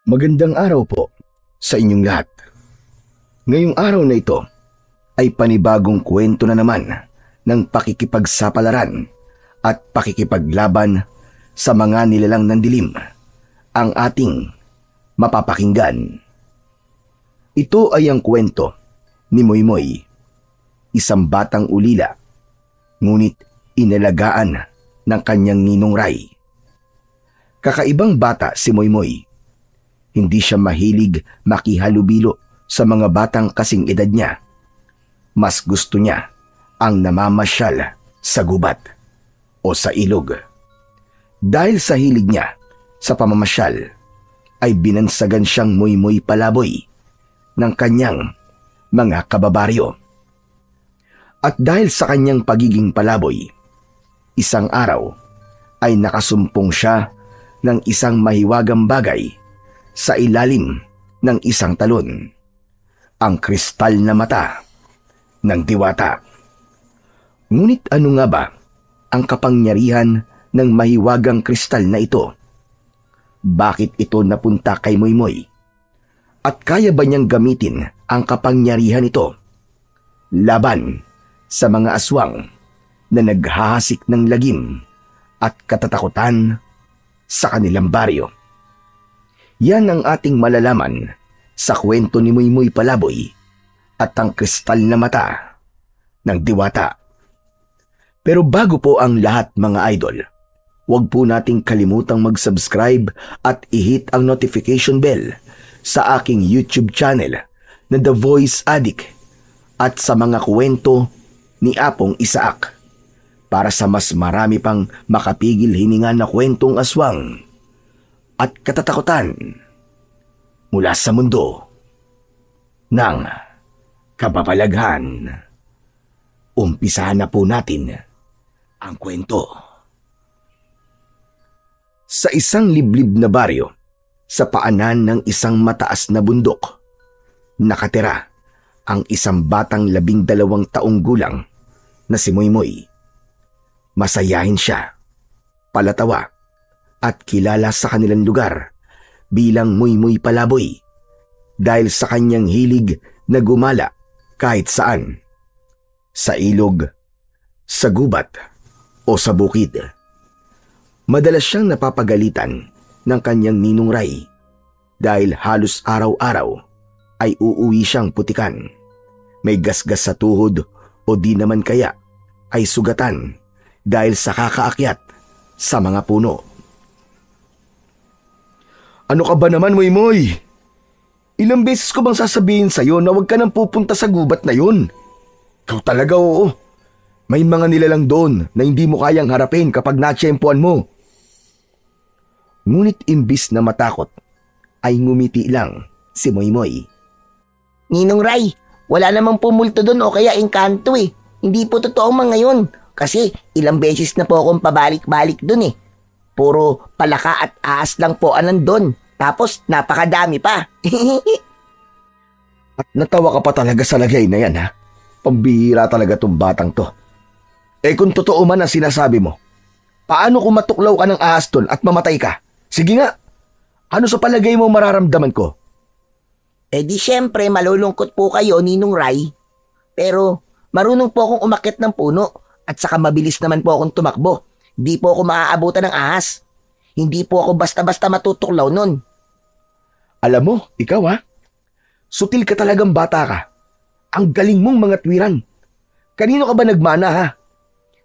Magandang araw po sa inyong lahat. Ngayong araw na ito ay panibagong kwento na naman ng pakikipagsapalaran at pakikipaglaban sa mga nilalang ng dilim ang ating mapapakinggan. Ito ay ang kwento ni Moymoy, isang batang ulila, ngunit inalagaan ng kanyang ninong Ray. Kakaibang bata si Moymoy. Hindi siya mahilig makihalubilo sa mga batang kasing edad niya. Mas gusto niya ang namamasyal sa gubat o sa ilog. Dahil sa hilig niya sa pamamasyal, ay binansagan siyang Moymoy Palaboy ng kanyang mga kababaryo. At dahil sa kanyang pagiging palaboy, isang araw ay nakasumpong siya ng isang mahiwagang bagay sa ilalim ng isang talon, ang kristal na mata ng diwata. Ngunit ano nga ba ang kapangyarihan ng mahiwagang kristal na ito? Bakit ito napunta kay Moymoy? At kaya ba niyang gamitin ang kapangyarihan ito laban sa mga aswang na naghahasik ng lagim at katatakutan sa kanilang baryo? Yan ang ating malalaman sa kwento ni Moymoy Palaboy at ang kristal na mata ng diwata. Pero bago po ang lahat mga idol, huwag po nating kalimutang mag-subscribe at i-hit ang notification bell sa aking YouTube channel na The Voice Addict at sa mga kwento ni Apong Isaak para sa mas marami pang makapigil hininga na kwentong aswang at katatakutan mula sa mundo ng kababalaghan. Umpisahan na po natin ang kwento. Sa isang liblib na baryo, sa paanan ng isang mataas na bundok, nakatira ang isang batang 12 taong gulang na si Moymoy. Masayahin siya, palatawa, at kilala sa kanilang lugar bilang Moymoy Palaboy dahil sa kanyang hilig na gumala kahit saan, sa ilog, sa gubat o sa bukid. Madalas siyang napapagalitan ng kanyang ninong Ray dahil halos araw-araw ay uuwi siyang putikan. May gasgas sa tuhod o di naman kaya ay sugatan dahil sa kakaakyat sa mga puno. Ano ka ba naman, Moymoy? Ilang beses ko bang sasabihin sa'yo na huwag ka nang pupunta sa gubat na yun? Ikaw talaga, oo. May mga nilalang doon na hindi mo kayang harapin kapag natsyempuan mo. Ngunit imbis na matakot, ay ngumiti lang si Moymoy. Ninong Ray, wala namang pumulto doon o kaya engkanto eh. Hindi po totoo mga yun. Kasi ilang beses na po akong pabalik-balik doon eh. Puro palaka at ahas lang po nandun. Tapos napakadami pa. At natawa ka pa talaga sa lagay na yan, ha? Pambihira talaga tong batang to. Eh kung totoo man ang sinasabi mo, paano kung matuklaw ka ng ahas doon at mamatay ka? Sige nga, ano sa palagay mo mararamdaman ko? Eh di syempre malulungkot po kayo, Ninong Ray. Pero marunong po akong umakyat ng puno at saka mabilis naman po akong tumakbo. Hindi po ako maaabutan ng ahas. Hindi po ako basta-basta matutuklaw nun. Alam mo, ikaw ha? Sutil ka talagang bata ka. Ang galing mong mga tuwiran. Kanino ka ba nagmana ha?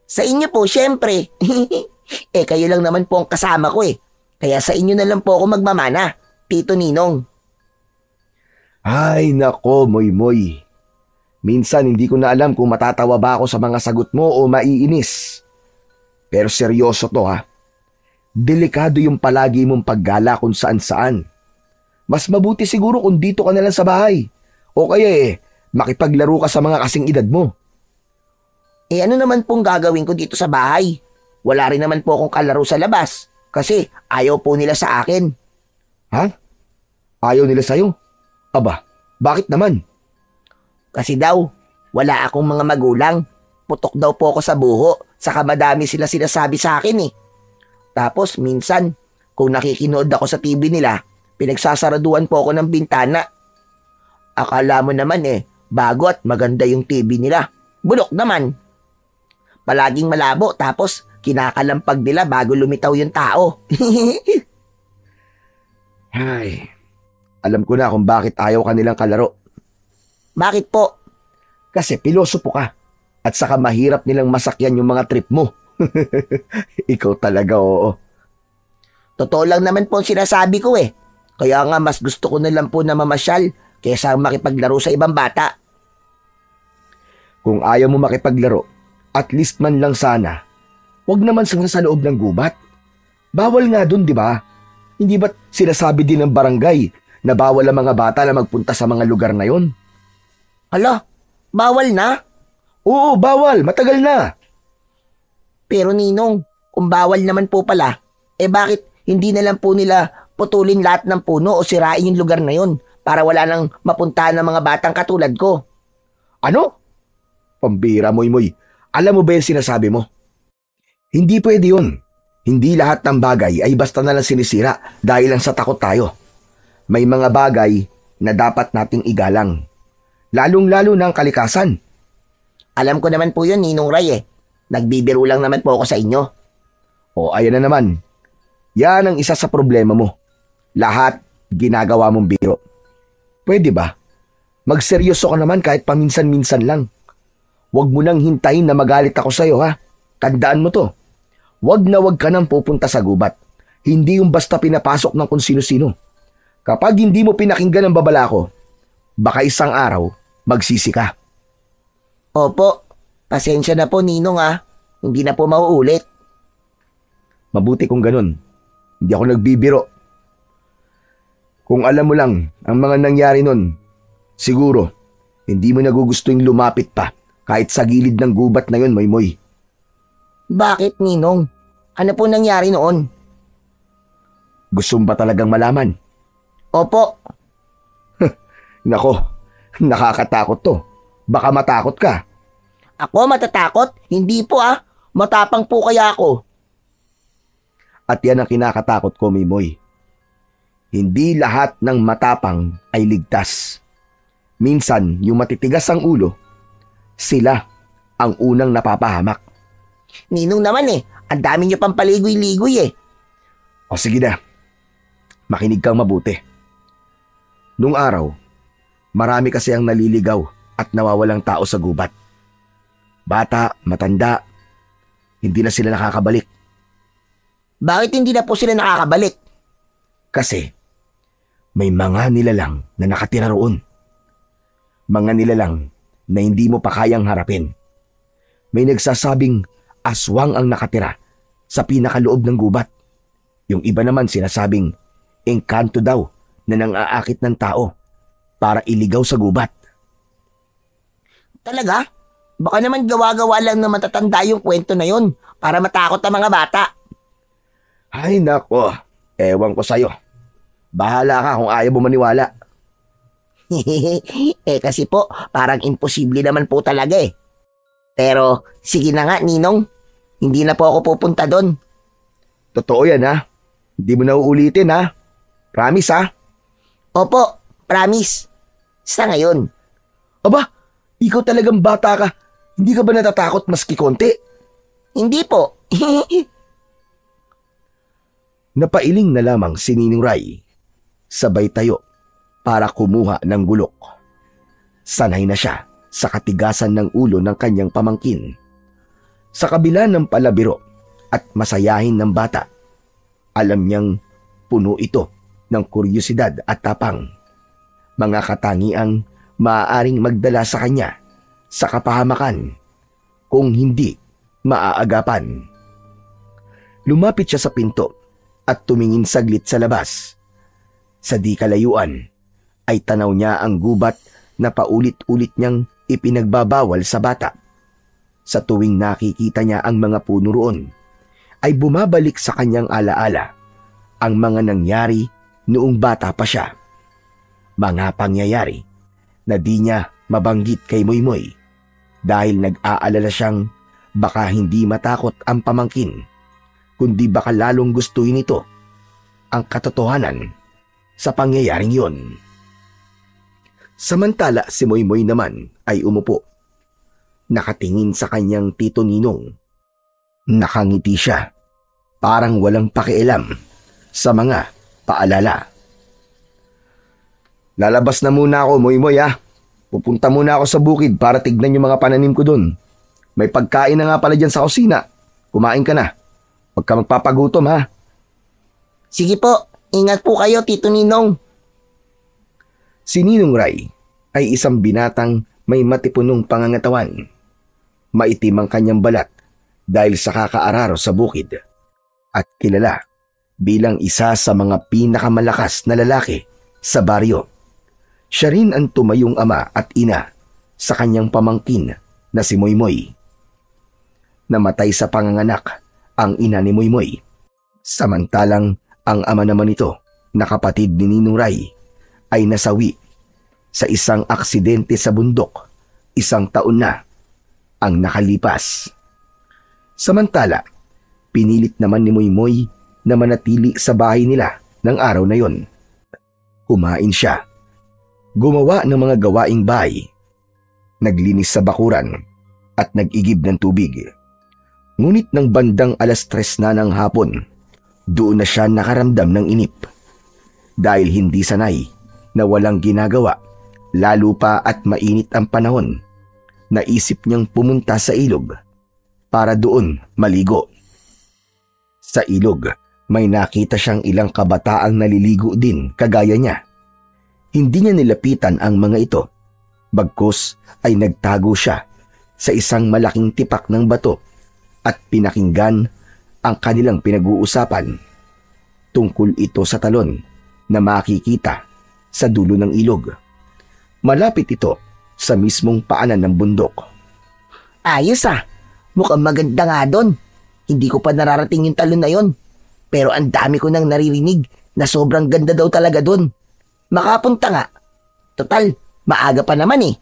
Sa inyo po, syempre. Eh kayo lang naman po ang kasama ko eh. Kaya sa inyo na lang po ako magmamana, Tito Ninong. Ay nako, Moymoy. Minsan hindi ko na alam kung matatawa ba ako sa mga sagot mo o maiinis. Pero seryoso to ha. Delikado yung palagi mong paggala kung saan-saan. Mas mabuti siguro kung dito ka na lang sa bahay. O kaya makipaglaro ka sa mga kasing edad mo. Eh ano naman pong gagawin ko dito sa bahay? Wala rin naman po akong kalaro sa labas. Kasi ayaw po nila sa akin. Ha? Ayaw nila sa'yo? Aba, bakit naman? Kasi daw, wala akong mga magulang. Putok daw po ako sa buho. Saka madami sila sinasabi sa akin eh. Tapos minsan, kung nakikinood ako sa TV nila, pinagsasaraduan po ako ng bintana. Akala mo naman bago at maganda yung TV nila. Bulok naman. Palaging malabo tapos kinakalampag nila bago lumitaw yung tao. Ay, alam ko na kung bakit ayaw kanilang kalaro. Bakit po? Kasi pilosopo ka. At saka mahirap nilang masakyan yung mga trip mo. Ikaw talaga, oo. Totoo lang naman po ang sinasabi ko Kaya nga mas gusto ko na lang po na mamasyal kaysa makipaglaro sa ibang bata. Kung ayaw mo makipaglaro, at least man lang sana, wag naman sa loob ng gubat. Bawal nga dun, di ba? Hindi ba't sinasabi din ng barangay na bawal ang mga bata na magpunta sa mga lugar na yon? Hala, bawal na? Oo, bawal. Matagal na. Pero Ninong, kung bawal naman po pala, bakit hindi na lang po nila putulin lahat ng puno o sirain yung lugar na yon para wala nang mapuntahan ng mga batang katulad ko? Ano? Pambira, Moy. Alam mo ba yung sinasabi mo? Hindi pwede yun. Hindi lahat ng bagay ay basta na lang sinisira dahil lang sa takot tayo. May mga bagay na dapat nating igalang. Lalong-lalo na ang kalikasan. Alam ko naman po yun, Ninong Ray Nagbibiro lang naman po ako sa inyo. O ayan na naman. Yan ang isa sa problema mo. Lahat ginagawa mong biro. Pwede ba? Magseryoso ka naman kahit paminsan-minsan lang. Huwag mo nang hintayin na magalit ako sa'yo, ha? Tandaan mo to. Huwag na huwag ka nang pupunta sa gubat. Hindi yung basta pinapasok ng kung sino-sino. Kapag hindi mo pinakinggan ang babala ko, baka isang araw magsisi ka. Opo, pasensya na po Ninong Hindi na po mauulit. Mabuti kung ganun. Hindi ako nagbibiro. Kung alam mo lang ang mga nangyari nun, siguro hindi mo nagugusto yung lumapit pa kahit sa gilid ng gubat na yun, Moy. Bakit, Ninong? Ano po nangyari noon? Gusto mo ba talagang malaman? Opo. Nako, nakakatakot to. Baka matakot ka. Ako matatakot? Hindi po Matapang po kaya ako. At yan ang kinakatakot ko, Mimoy. Hindi lahat ng matapang ay ligtas. Minsan, yung matitigas ang ulo, sila ang unang napapahamak. Ninong naman ang dami niyo pang paligoy-ligoy O sige na, makinig kang mabuti. Nung araw, marami kasi ang naliligaw at nawawalang tao sa gubat. Bata, matanda, hindi na sila nakakabalik. Bakit hindi na po sila nakakabalik? Kasi may mga nilalang na nakatira roon. Mga nilalang na hindi mo pa kayang harapin. May nagsasabing aswang ang nakatira sa pinakaloob ng gubat. Yung iba naman sinasabing engkanto daw na nang-aakit ng tao para iligaw sa gubat. Talaga? Baka naman gawa-gawa lang na matatanda yung kwento na yun para matakot ang mga bata. Ay nako, ewan ko sa'yo. Bahala ka kung ayaw mo maniwala. Kasi po, parang imposible naman po talaga Pero, sige na nga, Ninong. Hindi na po ako pupunta doon. Totoo yan, ha? Hindi mo na uulitin, ha? Promise, ha? Opo, promise. Sa ngayon. Aba, ikaw talagang bata ka. Hindi ka ba natatakot maski konti? Hindi po. Napailing na lamang si Ninong Ray. Sabay tayo para kumuha ng bulok. Sanay na siya sa katigasan ng ulo ng kanyang pamangkin. Sa kabila ng palabiro at masayahin ng bata, alam niyang puno ito ng kuryosidad at tapang. Mga katangiang maaaring magdala sa kanya sa kapahamakan kung hindi maaagapan. Lumapit siya sa pinto at tumingin saglit sa labas. Sa di kalayuan ay tanaw niya ang gubat na paulit-ulit niyang ipinagbabawal sa bata. Sa tuwing nakikita niya ang mga puno roon, ay bumabalik sa kanyang alaala ang mga nangyari noong bata pa siya. Mga pangyayari na di niya mabanggit kay Moymoy dahil nag-aalala siyang baka hindi matakot ang pamangkin, kundi baka lalong gustuhin ito ang katotohanan sa pangyayaring yon. Samantala si Moymoy naman ay umupo. Nakatingin sa kanyang Tito Ninong. Nakangiti siya, parang walang pakialam sa mga paalala. Lalabas na muna ako, Moymoy ha. Pupunta muna ako sa bukid para tignan yung mga pananim ko dun. May pagkain na nga pala dyan sa kusina. Kumain ka na. Huwag ka magpapagutom ha. Sige po, ingat po kayo, Tito Ninong. Si Ninong Ray ay isang binatang may matipunong pangangatawan. Maitim ang kanyang balat dahil sa kakaararo sa bukid. At kilala bilang isa sa mga pinakamalakas na lalaki sa baryo. Siya rin ang tumayong ama at ina sa kanyang pamangkin na si Moymoy. Namatay sa panganganak ang ina ni Moymoy. Samantalang ang ama naman nito na kapatid ni Ninong Ray ay nasawi sa isang aksidente sa bundok 1 taon na ang nakalipas. Samantala, pinilit naman ni Moymoy na manatili sa bahay nila ng araw na yon. Kumain siya. Gumawa ng mga gawaing bahay. Naglinis sa bakuran at nag-igib ng tubig. Ngunit ng bandang 3:00 na ng hapon, doon na siya nakaramdam ng inip. Dahil hindi sanay na walang ginagawa, lalo pa at mainit ang panahon, naisip niyang pumunta sa ilog para doon maligo. Sa ilog, may nakita siyang ilang kabataang naliligo din kagaya niya. Hindi niya nilapitan ang mga ito, bagkus ay nagtago siya sa isang malaking tipak ng bato at pinakinggan ang kanilang pinag-uusapan. Tungkol ito sa talon na makikita sa dulo ng ilog. Malapit ito sa mismong paanan ng bundok. Ayos ah, mukhang maganda nga doon. Hindi ko pa nararating yung talon na yon. Pero ang dami ko nang naririnig na sobrang ganda daw talaga doon. Makapunta nga. Total, maaga pa naman eh.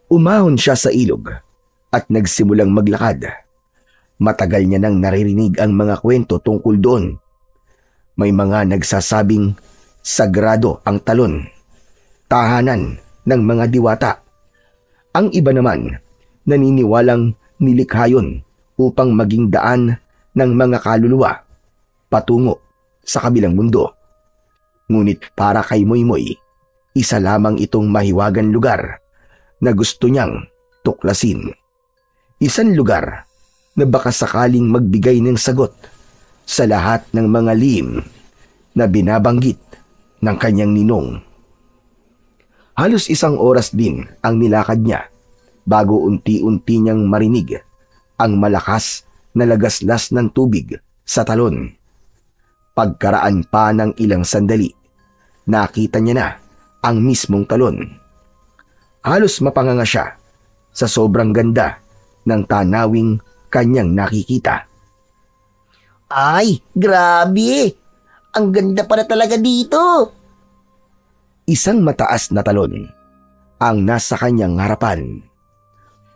Umahon siya sa ilog at nagsimulang maglakad. Matagal niya nang naririnig ang mga kwento tungkol doon. May mga nagsasabing sagrado ang talon, tahanan ng mga diwata. Ang iba naman naniniwalang nilikha yun upang maging daan ng mga kaluluwa patungo sa kabilang mundo. Ngunit para kay Moymoy, isa lamang itong mahiwagang lugar na gusto niyang tuklasin. Isang lugar na baka sakaling magbigay ng sagot sa lahat ng mga lihim na binabanggit ng kanyang ninong. Halos 1 oras din ang nilakad niya bago unti-unti niyang marinig ang malakas na lagaslas ng tubig sa talon. Pagkaraan pa ng ilang sandali, nakita niya na ang mismong talon. Halos mapanganga siya sa sobrang ganda ng tanawing kanyang nakikita. Ay, grabe! Ang ganda pala talaga dito! Isang mataas na talon ang nasa kanyang harapan.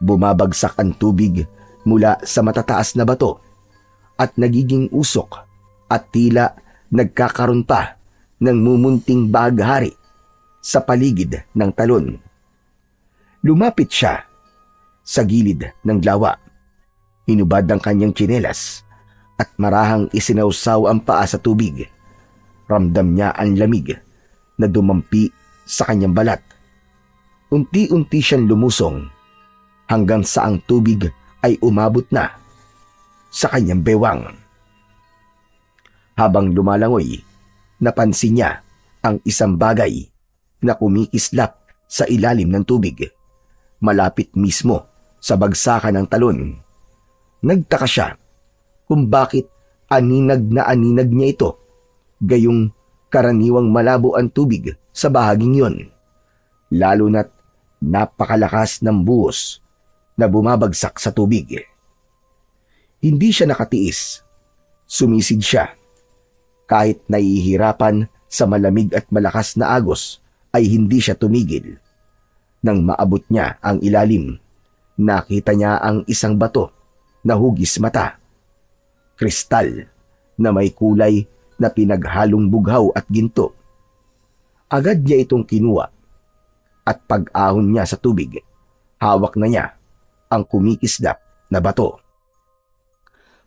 Bumabagsak ang tubig mula sa matataas na bato at nagiging usok at tila nagkakaroon pa ng mumunting baghari sa paligid ng talon. Lumapit siya sa gilid ng lawa. Hinubad ang kanyang tsinelas at marahang isinawsaw ang paa sa tubig. Ramdam niya ang lamig na dumampi sa kanyang balat. Unti-unti siyang lumusong hanggang sa ang tubig ay umabot na sa kanyang bewang. Habang lumalangoy, napansin niya ang isang bagay na kumikislap sa ilalim ng tubig, malapit mismo sa bagsakan ng talon. Nagtaka siya kung bakit aninag na aninag niya ito, gayong karaniwang malabo ang tubig sa bahaging yon, lalo na't napakalakas ng buhos na bumabagsak sa tubig. Hindi siya nakatiis. Sumisid siya. Kahit nahihirapan sa malamig at malakas na agos, ay hindi siya tumigil. Nang maabot niya ang ilalim, nakita niya ang isang bato na hugis mata. Kristal na may kulay na pinaghalong bughaw at ginto. Agad niya itong kinuha at pag-ahon niya sa tubig, hawak na niya ang kumikislap na bato.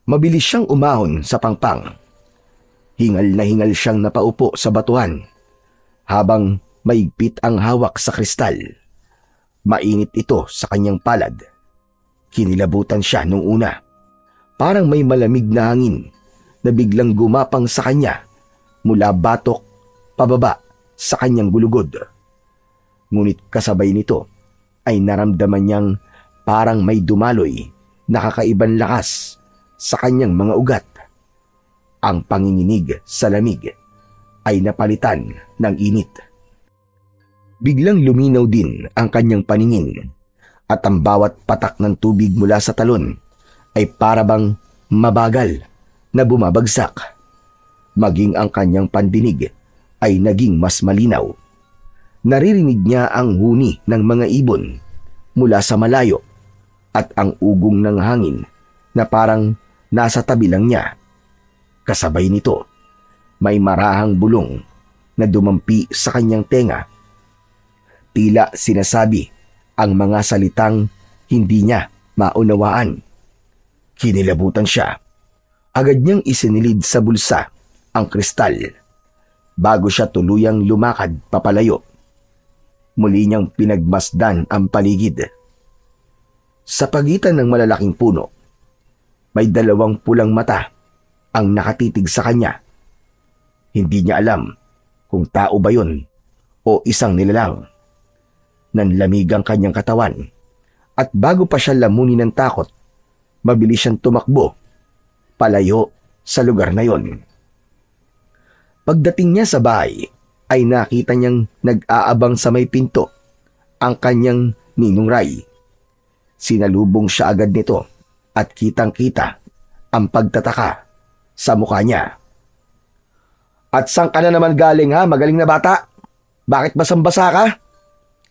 Mabilis siyang umahon sa pangpang. Hingal na hingal siyang napaupo sa batuhan habang maigpit ang hawak sa kristal. Mainit ito sa kanyang palad. Kinilabutan siya nung una. Parang may malamig na hangin na biglang gumapang sa kanya mula batok pababa sa kanyang gulugod. Ngunit kasabay nito ay naramdaman niyang parang may dumaloy na kakaibang lakas sa kanyang mga ugat. Ang panginginig sa lamig ay napalitan ng init. Biglang luminaw din ang kanyang paningin at ang bawat patak ng tubig mula sa talon ay parabang mabagal na bumabagsak. Maging ang kanyang pandinig ay naging mas malinaw. Naririnig niya ang huni ng mga ibon mula sa malayo at ang ugong ng hangin na parang nasa tabi lang niya. Kasabay nito, may marahang bulong na dumampi sa kanyang tenga. Tila sinasabi ang mga salitang hindi niya maunawaan. Kinilabutan siya. Agad niyang isinilid sa bulsa ang kristal bago siya tuluyang lumakad papalayo. Muli niyang pinagmasdan ang paligid. Sa pagitan ng malalaking puno, may 2 pulang mata ang nakatitig sa kanya. Hindi niya alam kung tao ba yun o isang nilalang. Nanlamig ang kanyang katawan at bago pa siya lamunin ng takot, mabilis siyang tumakbo palayo sa lugar na yon. Pagdating niya sa bahay ay nakita niyang nag-aabang sa may pinto ang kanyang ninong Ray. Sinalubong siya agad nito at kitang-kita ang pagtataka sa mukha niya. "At saan ka na naman galing ha, magaling na bata? Bakit basang-basa ka?"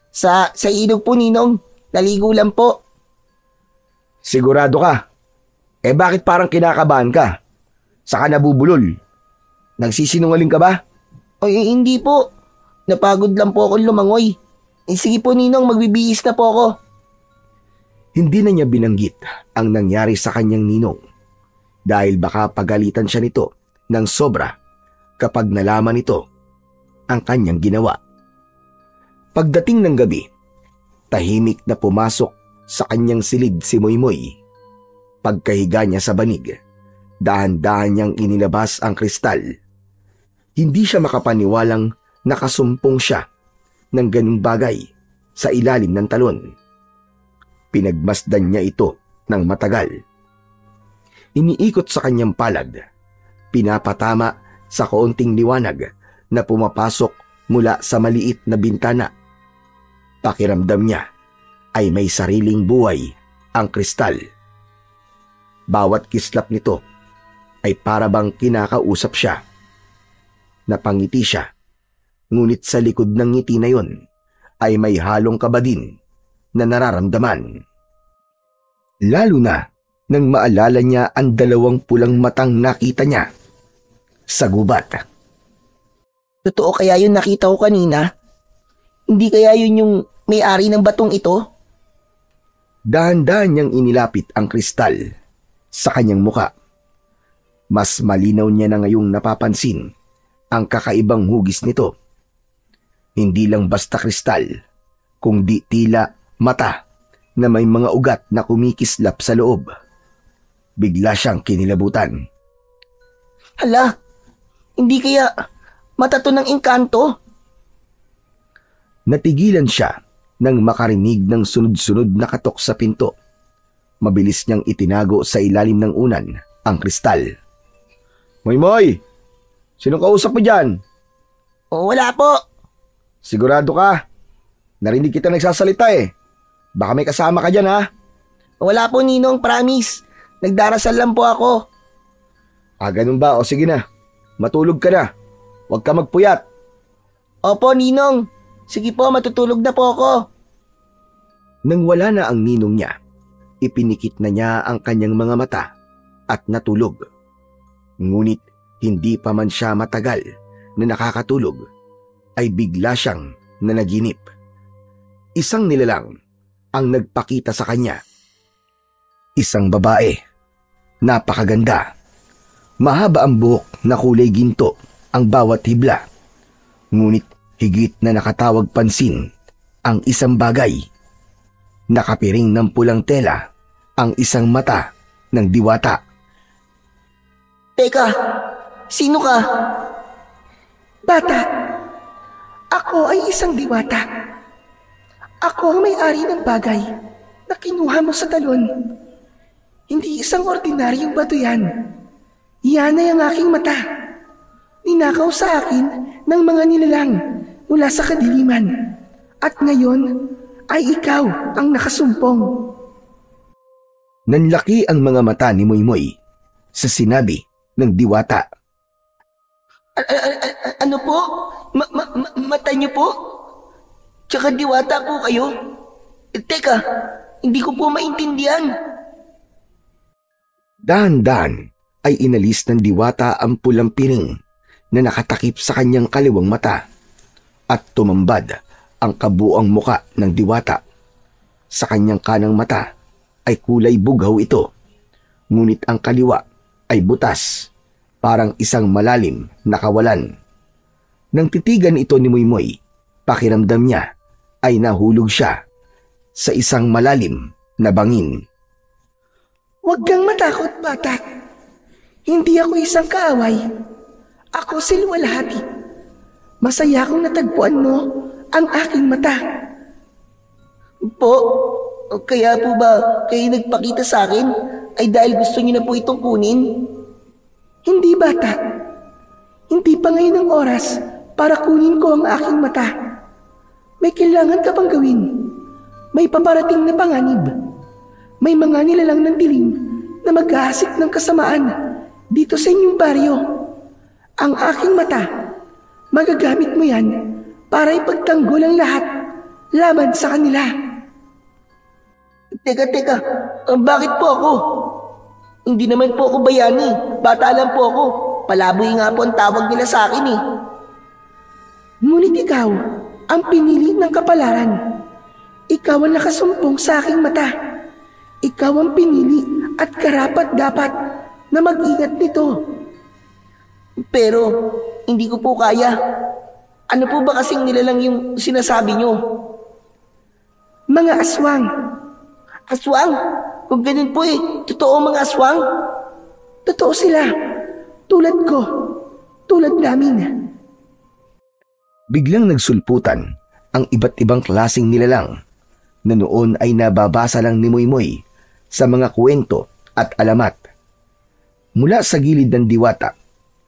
Sa ilog po, Ninong. Naligo lang po. "Sigurado ka? Bakit parang kinakabahan ka? Saka nabubulol? Nagsisinungaling ka ba?" Ay, hindi po. Napagod lang po ako lumangoy. Sige po, Ninong, magbibihis na po ako. Hindi na niya binanggit ang nangyari sa kanyang ninong dahil baka pagalitan siya nito ng sobra kapag nalaman nito ang kanyang ginawa. Pagdating ng gabi, tahimik na pumasok sa kanyang silid si Moymoy. Pagkahiga niya sa banig, dahan-dahan niyang inilabas ang kristal. Hindi siya makapaniwalang nakasumpong siya ng ganung bagay sa ilalim ng talon. Pinagmasdan niya ito ng matagal. Iniikot sa kanyang palad, pinapatama sa kaunting liwanag na pumapasok mula sa maliit na bintana. Pakiramdam niya ay may sariling buhay ang kristal. Bawat kislap nito ay parabang kinakausap siya. Napangiti siya, ngunit sa likod ng ngiti na yon ay may halong kaba din na nararamdaman. Lalo na nang maalala niya ang 2 pulang matang nakita niya sa gubat. Totoo kaya yun nakita ko kanina? Hindi kaya yun yung may-ari ng batong ito? Dahan-dahan niyang inilapit ang kristal sa kanyang muka. Mas malinaw niya na ngayong napapansin ang kakaibang hugis nito. Hindi lang basta kristal, kundi tila mata na may mga ugat na kumikislap sa loob. Bigla siyang kinilabutan. Hala, hindi kaya mata to ng engkanto? Natigilan siya nang makarinig ng sunod-sunod na katok sa pinto. Mabilis niyang itinago sa ilalim ng unan ang kristal. "Moymoy! Sinong kausap mo dyan?" Wala po. "Sigurado ka? Narinig kita nagsasalita eh. Baka may kasama ka dyan ha?" Wala po, Ninong, promise. Nagdarasal lang po ako. Ganun ba? O sige na. Matulog ka na. Huwag ka magpuyat. Opo, Ninong. Sige po, matutulog na po ako. Nang wala na ang ninong niya, ipinikit na niya ang kanyang mga mata at natulog. Ngunit hindi pa man siya matagal na nakakatulog, ay bigla siyang nanaginip. Isang nilalang ang nagpakita sa kanya. Isang babae, napakaganda. Mahaba ang buhok na kulay ginto ang bawat hibla. Ngunit higit na nakatawag pansin ang isang bagay. Nakapiring ng pulang tela ang isang mata ng diwata. Teka, sino ka? Bata, ako ay isang diwata. Ako ang may-ari ng bagay na kinuha mo sa talon. Hindi isang ordinaryong bato yan. Yan ay ang aking mata. Ninakaw sa akin ng mga nilalang mula sa kadiliman. At ngayon ay ikaw ang nakasumpong. Nanlaki ang mga mata ni Moymoy sa sinabi ng diwata. Ano po? Mata niyo po? Tsaka diwata po kayo? Teka, hindi ko po maintindihan. Dahan-dahan ay inalis ng diwata ang pulang piring na nakatakip sa kanyang kaliwang mata at tumambad ang kabuang muka ng diwata. Sa kanyang kanang mata ay kulay bughaw ito, ngunit ang kaliwa ay butas, parang isang malalim na kawalan. Nang titigan ito ni Moymoy, pakiramdam niya ay nahulog siya sa isang malalim na bangin. Huwag kang matakot, bata. Hindi ako isang kaaway. Ako si Luwalhati. Masaya akong natagpuan mo ang aking mata. Po, kaya po ba kayo nagpakita sa akin ay dahil gusto niyo na po itong kunin? Hindi, bata. Hindi pa ngayon ang oras para kunin ko ang aking mata. May kailangan ka pang gawin. May paparating na panganib. May mga nilalang ng dilim na mag-aasik ng kasamaan dito sa inyong baryo. Ang aking mata, magagamit mo yan para ipagtanggol ang lahat laban sa kanila. Teka, bakit po ako? Hindi naman po ako bayani. Bata lang po ako. Palaboy nga po ang tawag nila sa akin eh. Ngunit ikaw ang pinili ng kapalaran. Ikaw ang nakasumpong sa aking mata. Ikaw ang pinili at karapat-dapat na mag-ingat nito. Pero hindi ko po kaya. Ano po ba kasing nilalang yung sinasabi nyo? Mga aswang. Aswang? Kung ganun po totoo mga aswang? Totoo sila. Tulad ko. Tulad namin. Biglang nagsulputan ang iba't ibang klaseng nilalang na noon ay nababasa lang ni Moymoy sa mga kwento at alamat. Mula sa gilid ng diwata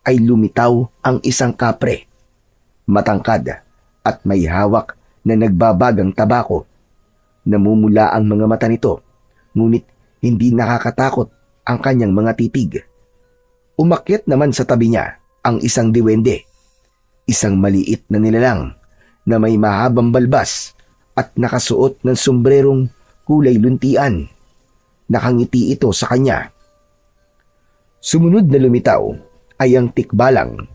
ay lumitaw ang isang kapre, matangkad at may hawak na nagbabagang tabako. Namumula ang mga mata nito, ngunit hindi nakakatakot ang kanyang mga titig. Umakyat naman sa tabi niya ang isang diwende, isang maliit na nilalang na may mahabang balbas at nakasuot ng sombrerong kulay luntian. Nakangiti ito sa kanya. Sumunod na lumitaw ay ang tikbalang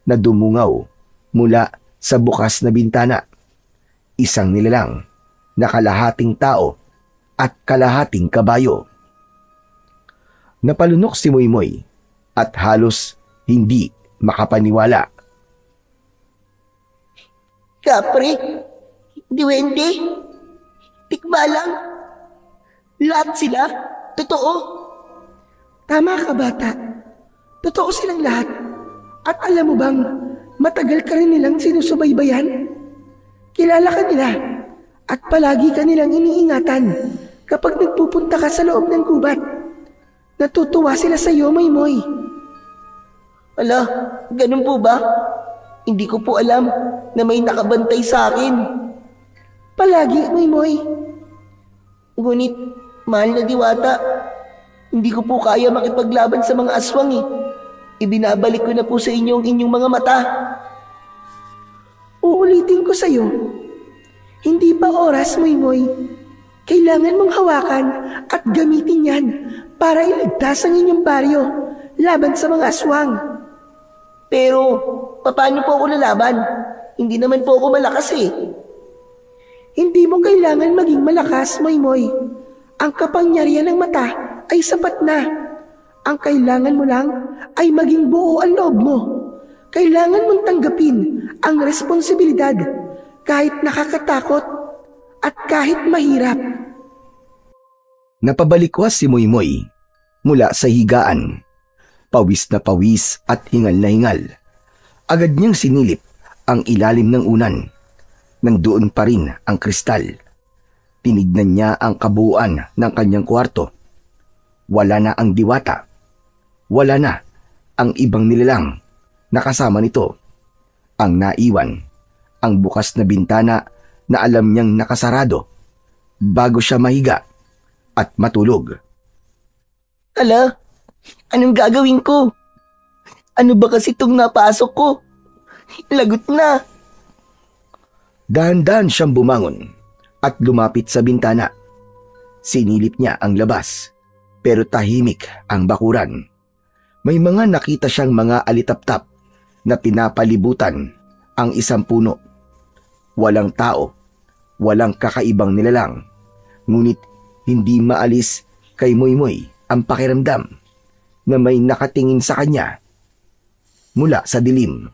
na dumungaw mula sa bukas na bintana. Isang nilalang na kalahating tao at kalahating kabayo. Napalunok si Moymoy at halos hindi makapaniwala. Kapre, diwende, tikbalang, lahat sila, totoo. Tama ka, bata. Totoo silang lahat. At alam mo bang matagal ka rin nilang sinusubaybayan? Kilala ka nila at palagi ka nilang iniingatan kapag nagpupunta ka sa loob ng gubat. Natutuwa sila sa iyo, Moymoy. Ala, ganun po ba? Hindi ko po alam na may nakabantay sa akin. Palagi, Moymoy. Ngunit, mahal na diwata, hindi ko po kaya makipaglaban sa mga aswang eh. Ibinabalik ko na po sa inyo ang inyong mga mata. Uulitin ko sa iyo. Hindi pa oras, Moymoy. Kailangan mong hawakan at gamitin yan para iligtas ang inyong baryo laban sa mga aswang. Pero, paano po ako lalaban? Hindi naman po ako malakas eh. Hindi mo kailangan maging malakas, Moymoy. Ang kapangyarihan ng mata ay sapat na. Ang kailangan mo lang ay maging buo ang loob mo. Kailangan mong tanggapin ang responsibilidad kahit nakakatakot at kahit mahirap. Napabalikwas si Moymoy mula sa higaan. Pawis na pawis at hingal na hingal. Agad niyang sinilip ang ilalim ng unan. Nandoon pa rin ang kristal. Tinignan niya ang kabuuan ng kanyang kwarto. Wala na ang diwata. Wala na ang ibang nilalang na kasama nito. Ang naiwan, ang bukas na bintana na alam niyang nakasarado bago siya mahiga at matulog. Ala, anong gagawin ko? Ano ba kasi itong napasok ko? Lagot na. Dahan-dahan siyang bumangon at lumapit sa bintana. Sinilip niya ang labas, pero tahimik ang bakuran. May mga nakita siyang mga alitaptap na pinapalibutan ang isang puno. Walang tao, walang kakaibang nilalang. Ngunit hindi maalis kay Moymoy ang pakiramdam na may nakatingin sa kanya mula sa dilim.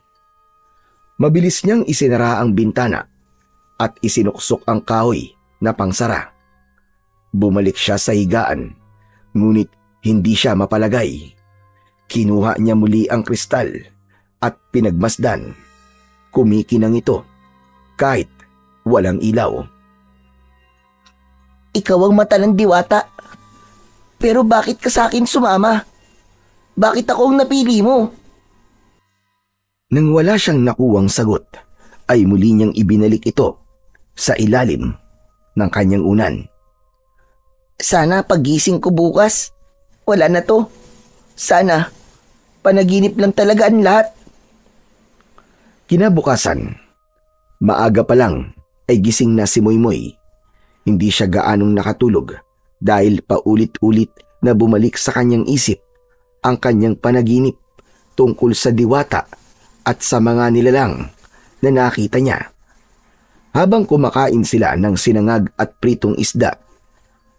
Mabilis niyang isinara ang bintana at isinuksok ang kahoy na pangsara. Bumalik siya sa higaan, ngunit hindi siya mapalagay. Kinuha niya muli ang kristal at pinagmasdan. Kumikinang ito kahit walang ilaw. Ikaw ang mata ng diwata. Pero bakit ka sa akin sumama? Bakit ako ang napili mo? Nang wala siyang nakuwang sagot, ay muli niyang ibinalik ito sa ilalim ng kanyang unan. Sana pagising ko bukas, wala na to. Sana, panaginip lang talaga ang lahat. Kinabukasan, maaga pa lang ay gising na si Moymoy. Hindi siya gaanong nakatulog dahil paulit-ulit na bumalik sa kanyang isip ang kanyang panaginip tungkol sa diwata at sa mga nilalang na nakita niya. Habang kumakain sila ng sinangag at pritong isda,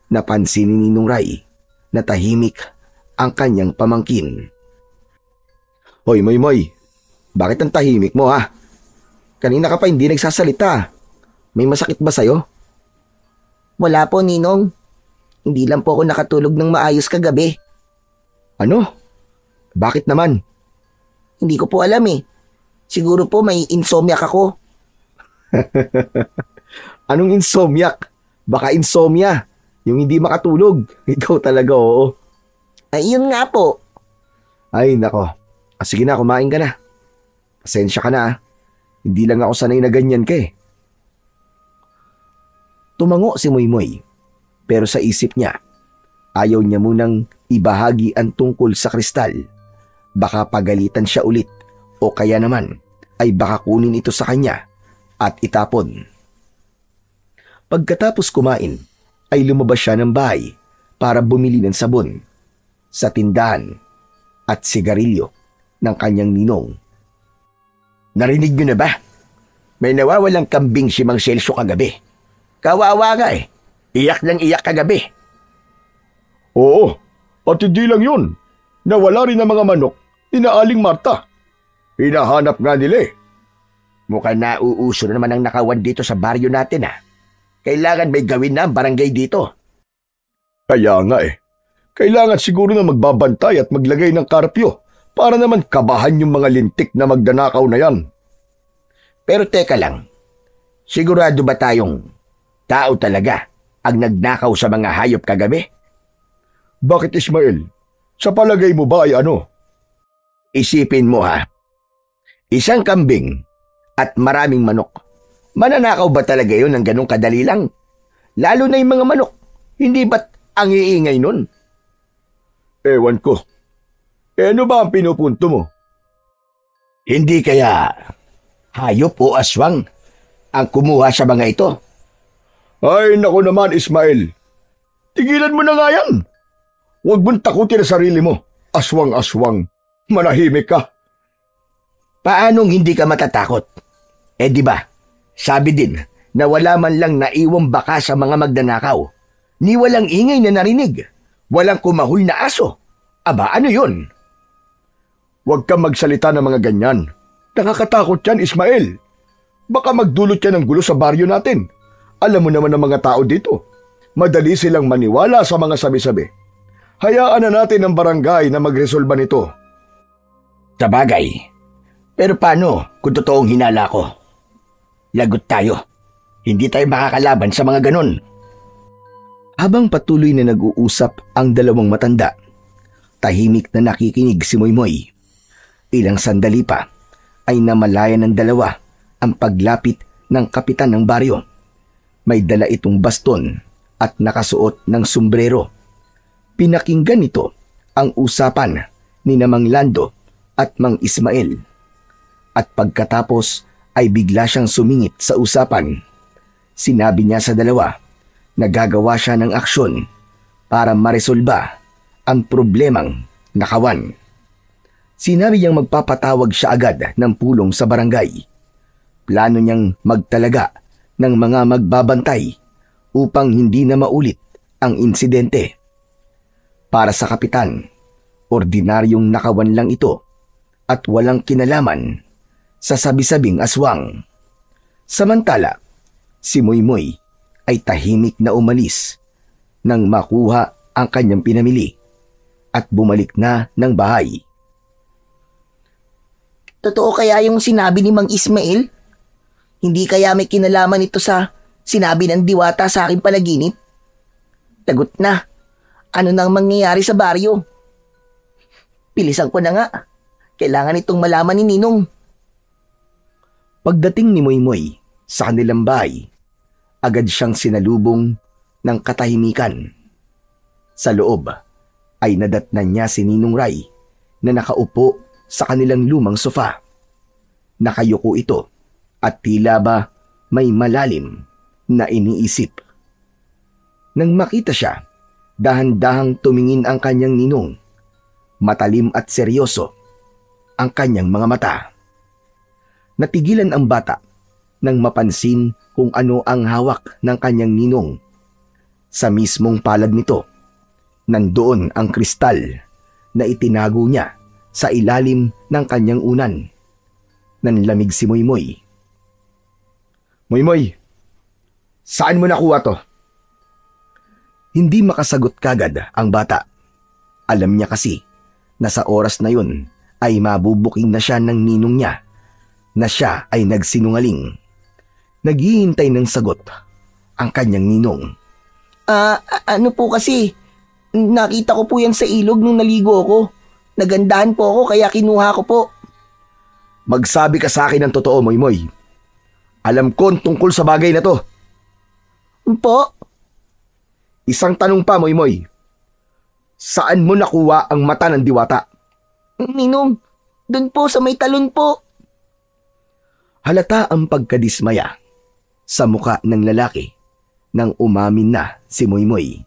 napansin ni Ninong Ray na tahimik ang kanyang pamangkin. Hoy Moymoy, bakit ang tahimik mo ha? Kanina ka pa hindi nagsasalita. May masakit ba sa'yo? Wala po, Ninong. Hindi lang po ako nakatulog ng maayos kagabi. Ano? Bakit naman? Hindi ko po alam eh. Siguro po may insomniac ako. Anong insomniac? Baka insomnia. Yung hindi makatulog. Ikaw talaga, oo. Ay, yun nga po. Ay, nako. Sige na, kumain ka na. Pasensya ka na ah. Hindi lang ako sanay na ganyan ka eh. Tumango si Moymoy. Pero sa isip niya, ayaw niya munang ibahagi ang tungkol sa kristal. Baka pagalitan siya ulit o kaya naman ay baka kunin ito sa kanya at itapon. Pagkatapos kumain, ay lumabas siya ng bahay para bumili ng sabon sa tindahan at sigarilyo ng kanyang ninong. Narinig niyo na ba? May nawawalang kambing si Mang Celso kagabi. Kawawa nga eh. Iyak ng iyak kagabi. Oo, at hindi lang yun. Nawala rin ang mga manok ni Aling Marta. Hinahanap nga nila eh. Mukhang nauuso na naman ang nakawan dito sa baryo natin ah. Kailangan may gawin na ang barangay dito. Kaya nga eh. Kailangan siguro na magbabantay at maglagay ng karpyo para naman kabahan yung mga lintik na magdanakaw na yan. Pero teka lang, sigurado ba tayong tao talaga ang nagnakaw sa mga hayop kagabi? Bakit Ismael? Sa palagay mo ba ay ano? Isipin mo ha, isang kambing at maraming manok. Mananakaw ba talaga yun ng ganong kadali lang? Lalo na yung mga manok, hindi ba't ang iingay nun? Ewan ko. Ano ba ang pinupunto mo? Hindi kaya hayop o aswang ang kumuha sa mga ito? Ay, naku naman, Ismael. Tigilan mo na nga yan. Huwag mong takutin ang sarili mo. Aswang-aswang. Manahimik ka. Paanong hindi ka matatakot? Di ba, sabi din na wala man lang naiwang baka sa mga magnanakaw. Ni walang ingay na narinig. Walang kumahul na aso. Aba, ano yun? Huwag kang magsalita ng mga ganyan. Nakakatakot yan, Ismael. Baka magdulot yan ng gulo sa baryo natin. Alam mo naman ang mga tao dito. Madali silang maniwala sa mga sabi-sabi. Hayaan na natin ang barangay na magresolba nito. Sabagay. Pero paano kung totoong hinala ko? Lagot tayo. Hindi tayo makakalaban sa mga ganun. Habang patuloy na nag-uusap ang dalawang matanda, tahimik na nakikinig si Moymoy. Ilang sandali pa ay namalayan ng dalawa ang paglapit ng kapitan ng baryo. May dala itong baston at nakasuot ng sombrero. Pinakinggan nito ang usapan ni Mang Lando at Mang Ismael. At pagkatapos ay bigla siyang sumingit sa usapan. Sinabi niya sa dalawa na gagawa siya ng aksyon para maresolba ang problemang nakawan. Sinabi niyang magpapatawag siya agad ng pulong sa barangay. Plano niyang magtalaga ng mga magbabantay upang hindi na maulit ang insidente. Para sa kapitan, ordinaryong nakawan lang ito at walang kinalaman sa sabi-sabing aswang. Samantala, si Moymoy ay tahimik na umalis nang makuha ang kanyang pinamili at bumalik na ng bahay. Totoo kaya yung sinabi ni Mang Ismael? Hindi kaya may kinalaman ito sa sinabi ng diwata sa aking panaginip? Lagot na. Ano nang mangyayari sa baryo? Pilisan ko na nga. Kailangan itong malaman ni Ninong. Pagdating ni Moymoy sa kanilang bahay, agad siyang sinalubong ng katahimikan. Sa loob ay nadatnan niya si Ninong Ray na nakaupo sa kanilang lumang sofa. Nakayuko ito at tila ba may malalim na iniisip. Nang makita siya, dahan-dahang tumingin ang kanyang ninong. Matalim at seryoso ang kanyang mga mata. Natigilan ang bata nang mapansin kung ano ang hawak ng kanyang ninong. Sa mismong palad nito, nandoon ang kristal na itinago niya sa ilalim ng kanyang unan. Nanlamig si Moymoy. Moymoy, saan mo nakuha to? Hindi makasagot kagad ang bata. Alam niya kasi na sa oras na yun ay mabubuking na siya ng ninong niya na siya ay nagsinungaling. Naghihintay ng sagot ang kanyang ninong. Ano po kasi, nakita ko po yan sa ilog nung naligo ko. Nagandahan po ako kaya kinuha ko po. Magsabi ka sa akin ng totoo, Moymoy. Alam ko tungkol sa bagay na to. Po? Isang tanong pa, Moymoy. Saan mo nakuha ang mata ng diwata? Ninong, dun po sa may talon po. Halata ang pagkadismaya sa muka ng lalaki nang umamin na si Moymoy.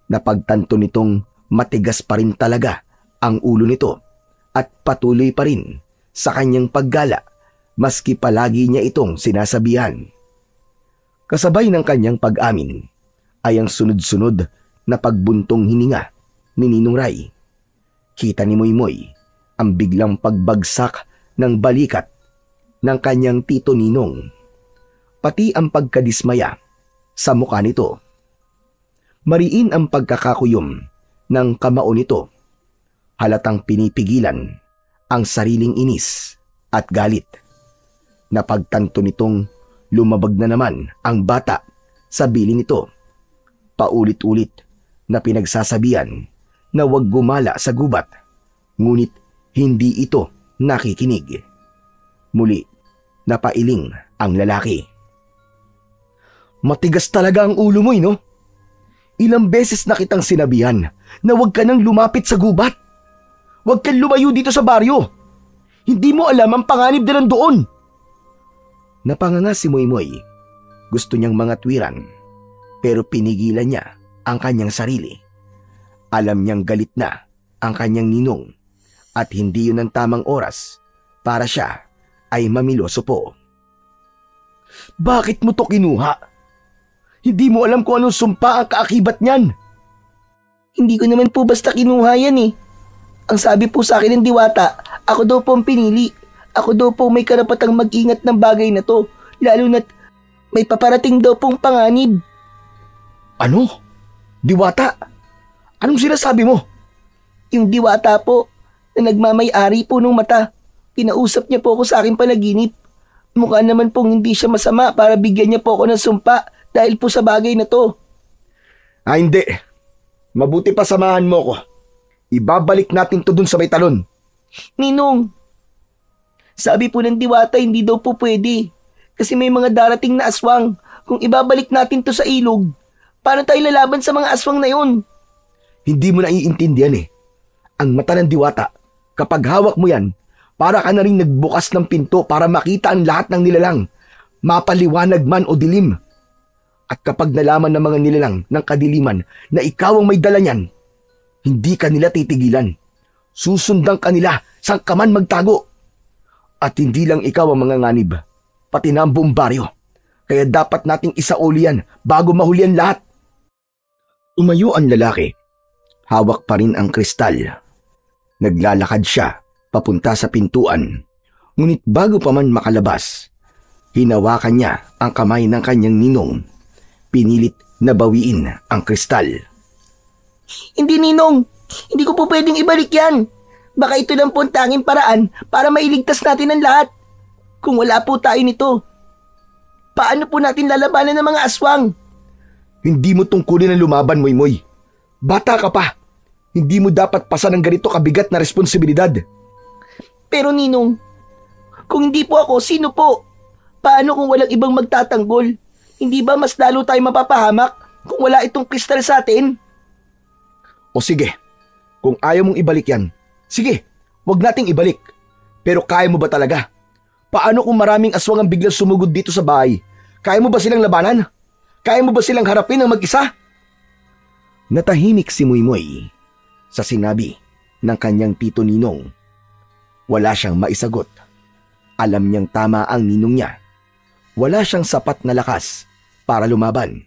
Napagtanto nitong matigas pa rin talaga ang ulo nito at patuloy pa rin sa kanyang paggala maski palagi niya itong sinasabihan. Kasabay ng kanyang pag-amin ay ang sunod-sunod na pagbuntong hininga ni Ninong Ray. Kita ni Moymoy ang biglang pagbagsak ng balikat ng kanyang tito Ninong, pati ang pagkadismaya sa mukha nito. Mariin ang pagkakakuyom ng kamao nito. Halatang pinipigilan ang sariling inis at galit. Napagtanto nitong lumabag na naman ang bata sa bili nito. Paulit-ulit na pinagsasabihan na huwag gumala sa gubat, ngunit hindi ito nakikinig. Muli, napailing ang lalaki. Matigas talaga ang ulo mo, no? Ilang beses na kitang sinabihan na huwag ka nang lumapit sa gubat. Huwag kang lumayo dito sa baryo. Hindi mo alam ang panganib na nandoon. Napanganga si Moymoy. Gusto niyang mga tuwiran, pero pinigilan niya ang kanyang sarili. Alam niyang galit na ang kanyang ninong at hindi yun ang tamang oras para siya ay mamiloso po. Bakit mo to kinuha? Hindi mo alam kung anong sumpa ang kaakibat niyan. Hindi ko naman po basta kinuha yan eh. Ang sabi po sa akin ng diwata, ako daw po ang pinili. Ako daw po may karapatang mag-ingat ng bagay na to, lalo na't may paparating daw pong panganib. Ano? Diwata? Anong sinasabi mo? Yung diwata po, na nagmamay-ari po ng mata, pinausap niya po ako sa aking panaginip. Mukha naman pong hindi siya masama para bigyan niya po ako ng sumpa dahil po sa bagay na to. Hindi. Mabuti pa samahan mo ko. Ibabalik natin to dun sa may talon. Ninong, sabi po ng diwata hindi daw po pwede. Kasi may mga darating na aswang. Kung ibabalik natin to sa ilog, paano tayo lalaban sa mga aswang na yun? Hindi mo naiintindihan eh. Ang mata ng diwata, kapag hawak mo yan, para ka na rin nagbukas ng pinto para makita ang lahat ng nilalang, mapaliwanag man o dilim. At kapag nalaman ng mga nilalang ng kadiliman na ikaw ang may dala niyan, hindi ka nila titigilan. Susundan ka nila saan ka man magtago. At hindi lang ikaw ang mga nganib, pati na ang buong baryo. Kaya dapat nating isauli yan bago mahuli ang lahat. Tumayo ang lalaki. Hawak pa rin ang kristal. Naglalakad siya papunta sa pintuan. Ngunit bago pa man makalabas, hinawakan niya ang kamay ng kanyang ninong. Pinilit na bawiin ang kristal. Hindi Ninong, hindi ko po pwedeng ibalik yan. Baka ito lang po ang tanging paraan para mailigtas natin ang lahat. Kung wala po tayo nito, paano po natin lalabanan ng mga aswang? Hindi mo tungkulin ang lumaban, Moymoy. Bata ka pa. Hindi mo dapat pasan ng ganito kabigat na responsibilidad. Pero Ninong, kung hindi po ako, sino po? Paano kung walang ibang magtatanggol? Hindi ba mas lalo tayo mapapahamak kung wala itong kristal sa atin? O sige, kung ayaw mong ibalik yan, sige, wag nating ibalik. Pero kaya mo ba talaga? Paano kung maraming aswang ang biglang sumugod dito sa bahay? Kaya mo ba silang labanan? Kaya mo ba silang harapin ng mag-isa? Natahimik si Moymoy sa sinabi ng kanyang tito Ninong. Wala siyang maisagot. Alam niyang tama ang ninong niya. Wala siyang sapat na lakas para lumaban.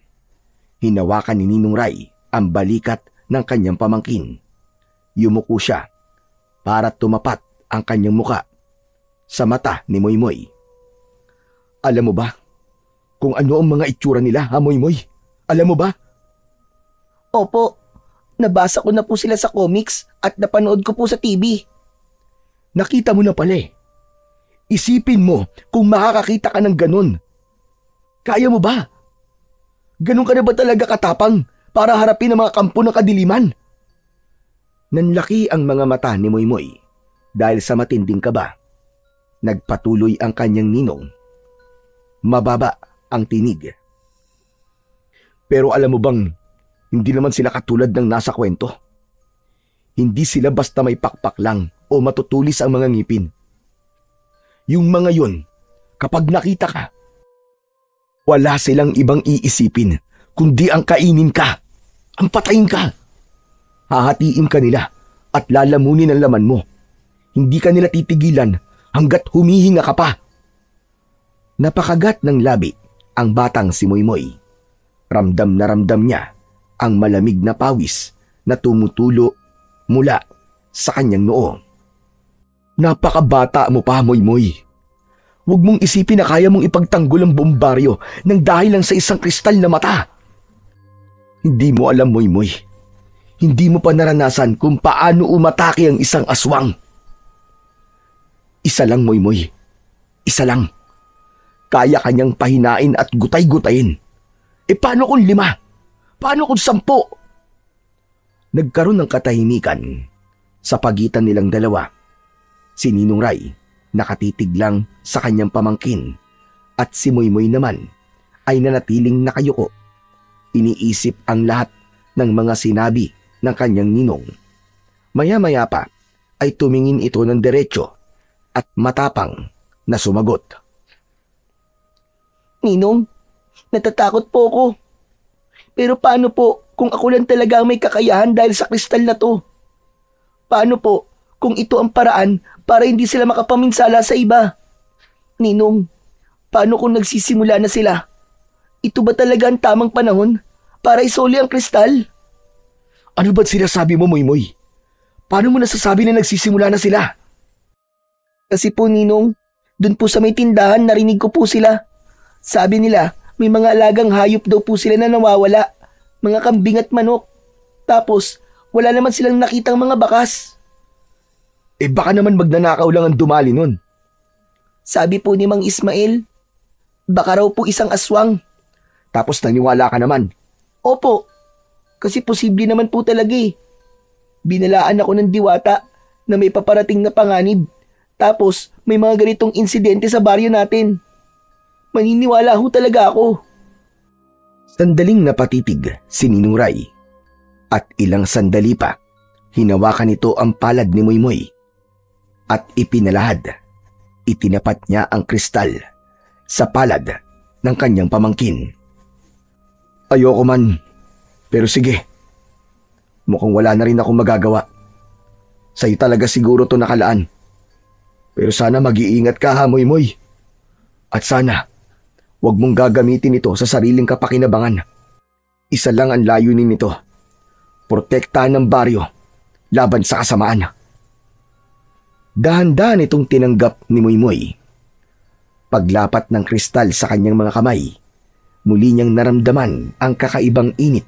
Hinawakan ni Ninong Ray ang balikat ng kanyang pamangkin. Yumuko siya para tumapat ang kanyang muka sa mata ni Moymoy. Alam mo ba kung ano ang mga itsura nila, ha Moymoy? Alam mo ba? Opo, nabasa ko na po sila sa comics at napanood ko po sa TV. Nakita mo na pala eh. Isipin mo kung makakakita ka ng ganun. Kaya mo ba? Ganun ka na ba talaga katapang para harapin ang mga kampo ng kadiliman? Nanlaki ang mga mata ni Moymoy dahil sa matinding kaba. Nagpatuloy ang kanyang ninong. Mababa ang tinig. Pero alam mo bang, hindi naman sila katulad ng nasa kwento. Hindi sila basta may pakpak lang o matutulis ang mga ngipin. Yung mga yun, kapag nakita ka, wala silang ibang iisipin kundi ang kainin ka, ang patayin ka. Hahatiin ka nila at lalamunin ang laman mo. Hindi ka nila titigilan hanggat humihinga ka pa. Napakagat ng labi ang batang si Moymoy. Ramdam na ramdam niya ang malamig na pawis na tumutulo mula sa kanyang noo. Napakabata mo pa, Moymoy. Huwag mong isipin na kaya mong ipagtanggol ang buong baryo nang dahil lang sa isang kristal na mata. Hindi mo alam, Moymoy. Hindi mo pa naranasan kung paano umatake ang isang aswang. Isa lang, Moymoy. Isa lang. Kaya kanyang pahinain at gutay-gutayin. E paano kung 5? Paano kung 10? Nagkaroon ng katahimikan sa pagitan nilang dalawa. Si Ninong Ray nakatitig lang sa kanyang pamangkin at si Moymoy naman ay nanatiling nakayuko. Iniisip ang lahat ng mga sinabi ng kanyang ninong. Maya-maya pa ay tumingin ito ng diretso at matapang na sumagot. Ninong, natatakot po ako. Pero paano po kung ako lang talaga ang may kakayahan dahil sa kristal na to? Paano po kung ito ang paraan para hindi sila makapaminsala sa iba. Ninong, paano kung nagsisimula na sila? Ito ba talaga ang tamang panahon para isoli ang kristal? Ano ba't sinasabi mo, Moymoy? Paano mo nasasabi na nagsisimula na sila? Kasi po, Ninong, dun po sa may tindahan narinig ko po sila. Sabi nila, may mga alagang hayop daw po sila na nawawala. Mga kambing at manok. Tapos, wala naman silang nakitang mga bakas. Baka naman magnanakaw lang ang dumali nun. Sabi po ni Mang Ismael, baka raw po isang aswang. Tapos naniwala ka naman. Opo, kasi posible naman po talaga eh. Binalaan ako ng diwata na may paparating na panganib. Tapos may mga ganitong insidente sa baryo natin. Maniniwala ho talaga ako. Sandaling napatitig si Ninong Ray. At ilang sandali pa, hinawakan nito ang palad ni Moymoy. At ipinalahad, itinapat niya ang kristal sa palad ng kanyang pamangkin. Ayoko man, pero sige. Mukhang wala na rin akong magagawa. Sa'yo talaga siguro to nakalaan. Pero sana mag-iingat ka ha, Moymoy. At sana, huwag mong gagamitin ito sa sariling kapakinabangan. Isa lang ang layunin nito. Protektahan ng baryo laban sa kasamaan. Dahan-dahan itong tinanggap ni Moymoy. Paglapat ng kristal sa kanyang mga kamay, muli niyang naramdaman ang kakaibang init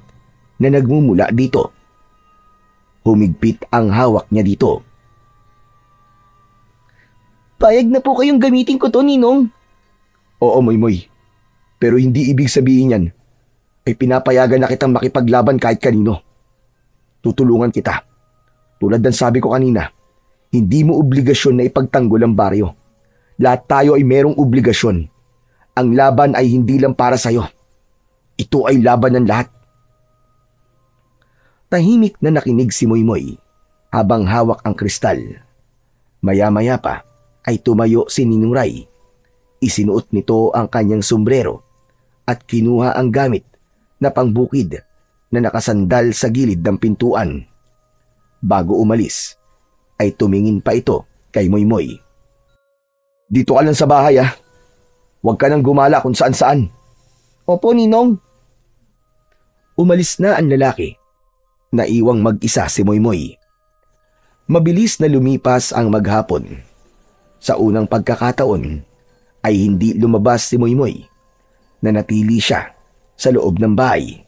na nagmumula dito. Humigpit ang hawak niya dito. Payag na po kayong gamitin ko to, Ninong. Oo, Moymoy. Pero hindi ibig sabihin yan ay pinapayagan na kitang makipaglaban kahit kanino. Tutulungan kita. Tulad ng sabi ko kanina, hindi mo obligasyon na ipagtanggol ang baryo. Lahat tayo ay merong obligasyon. Ang laban ay hindi lang para sa'yo. Ito ay laban ng lahat. Tahimik na nakinig si Moymoy habang hawak ang kristal. Maya-maya pa ay tumayo si Ninong Ray. Isinuot nito ang kanyang sombrero at kinuha ang gamit na pangbukid na nakasandal sa gilid ng pintuan. Bago umalis, ay tumingin pa ito kay Moymoy. Dito ka lang sa bahay ah. Huwag ka nang gumala kung saan-saan. Opo, Ninong. Umalis na ang lalaki. Naiwang mag-isa si Moymoy. Mabilis na lumipas ang maghapon. Sa unang pagkakataon ay hindi lumabas si Moymoy. Nanatili siya sa loob ng bahay.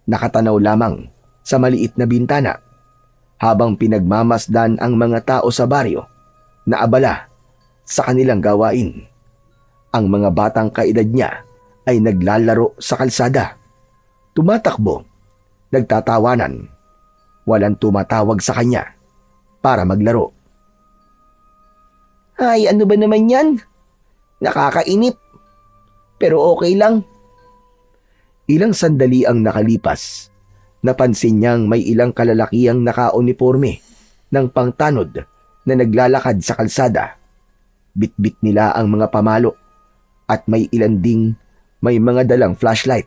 Nakatanaw lamang sa maliit na bintana habang pinagmamasdan ang mga tao sa baryo na abala sa kanilang gawain. Ang mga batang kaedad niya ay naglalaro sa kalsada. Tumatakbo, nagtatawanan. Walang tumatawag sa kanya para maglaro. Ay, ano ba naman yan? Nakakainip. Pero okay lang. Ilang sandali ang nakalipas. Napansin niyang may ilang kalalakihang nakauniporme ng pangtanod na naglalakad sa kalsada. Bitbit nila ang mga pamalo at may ilan ding may mga dalang flashlight.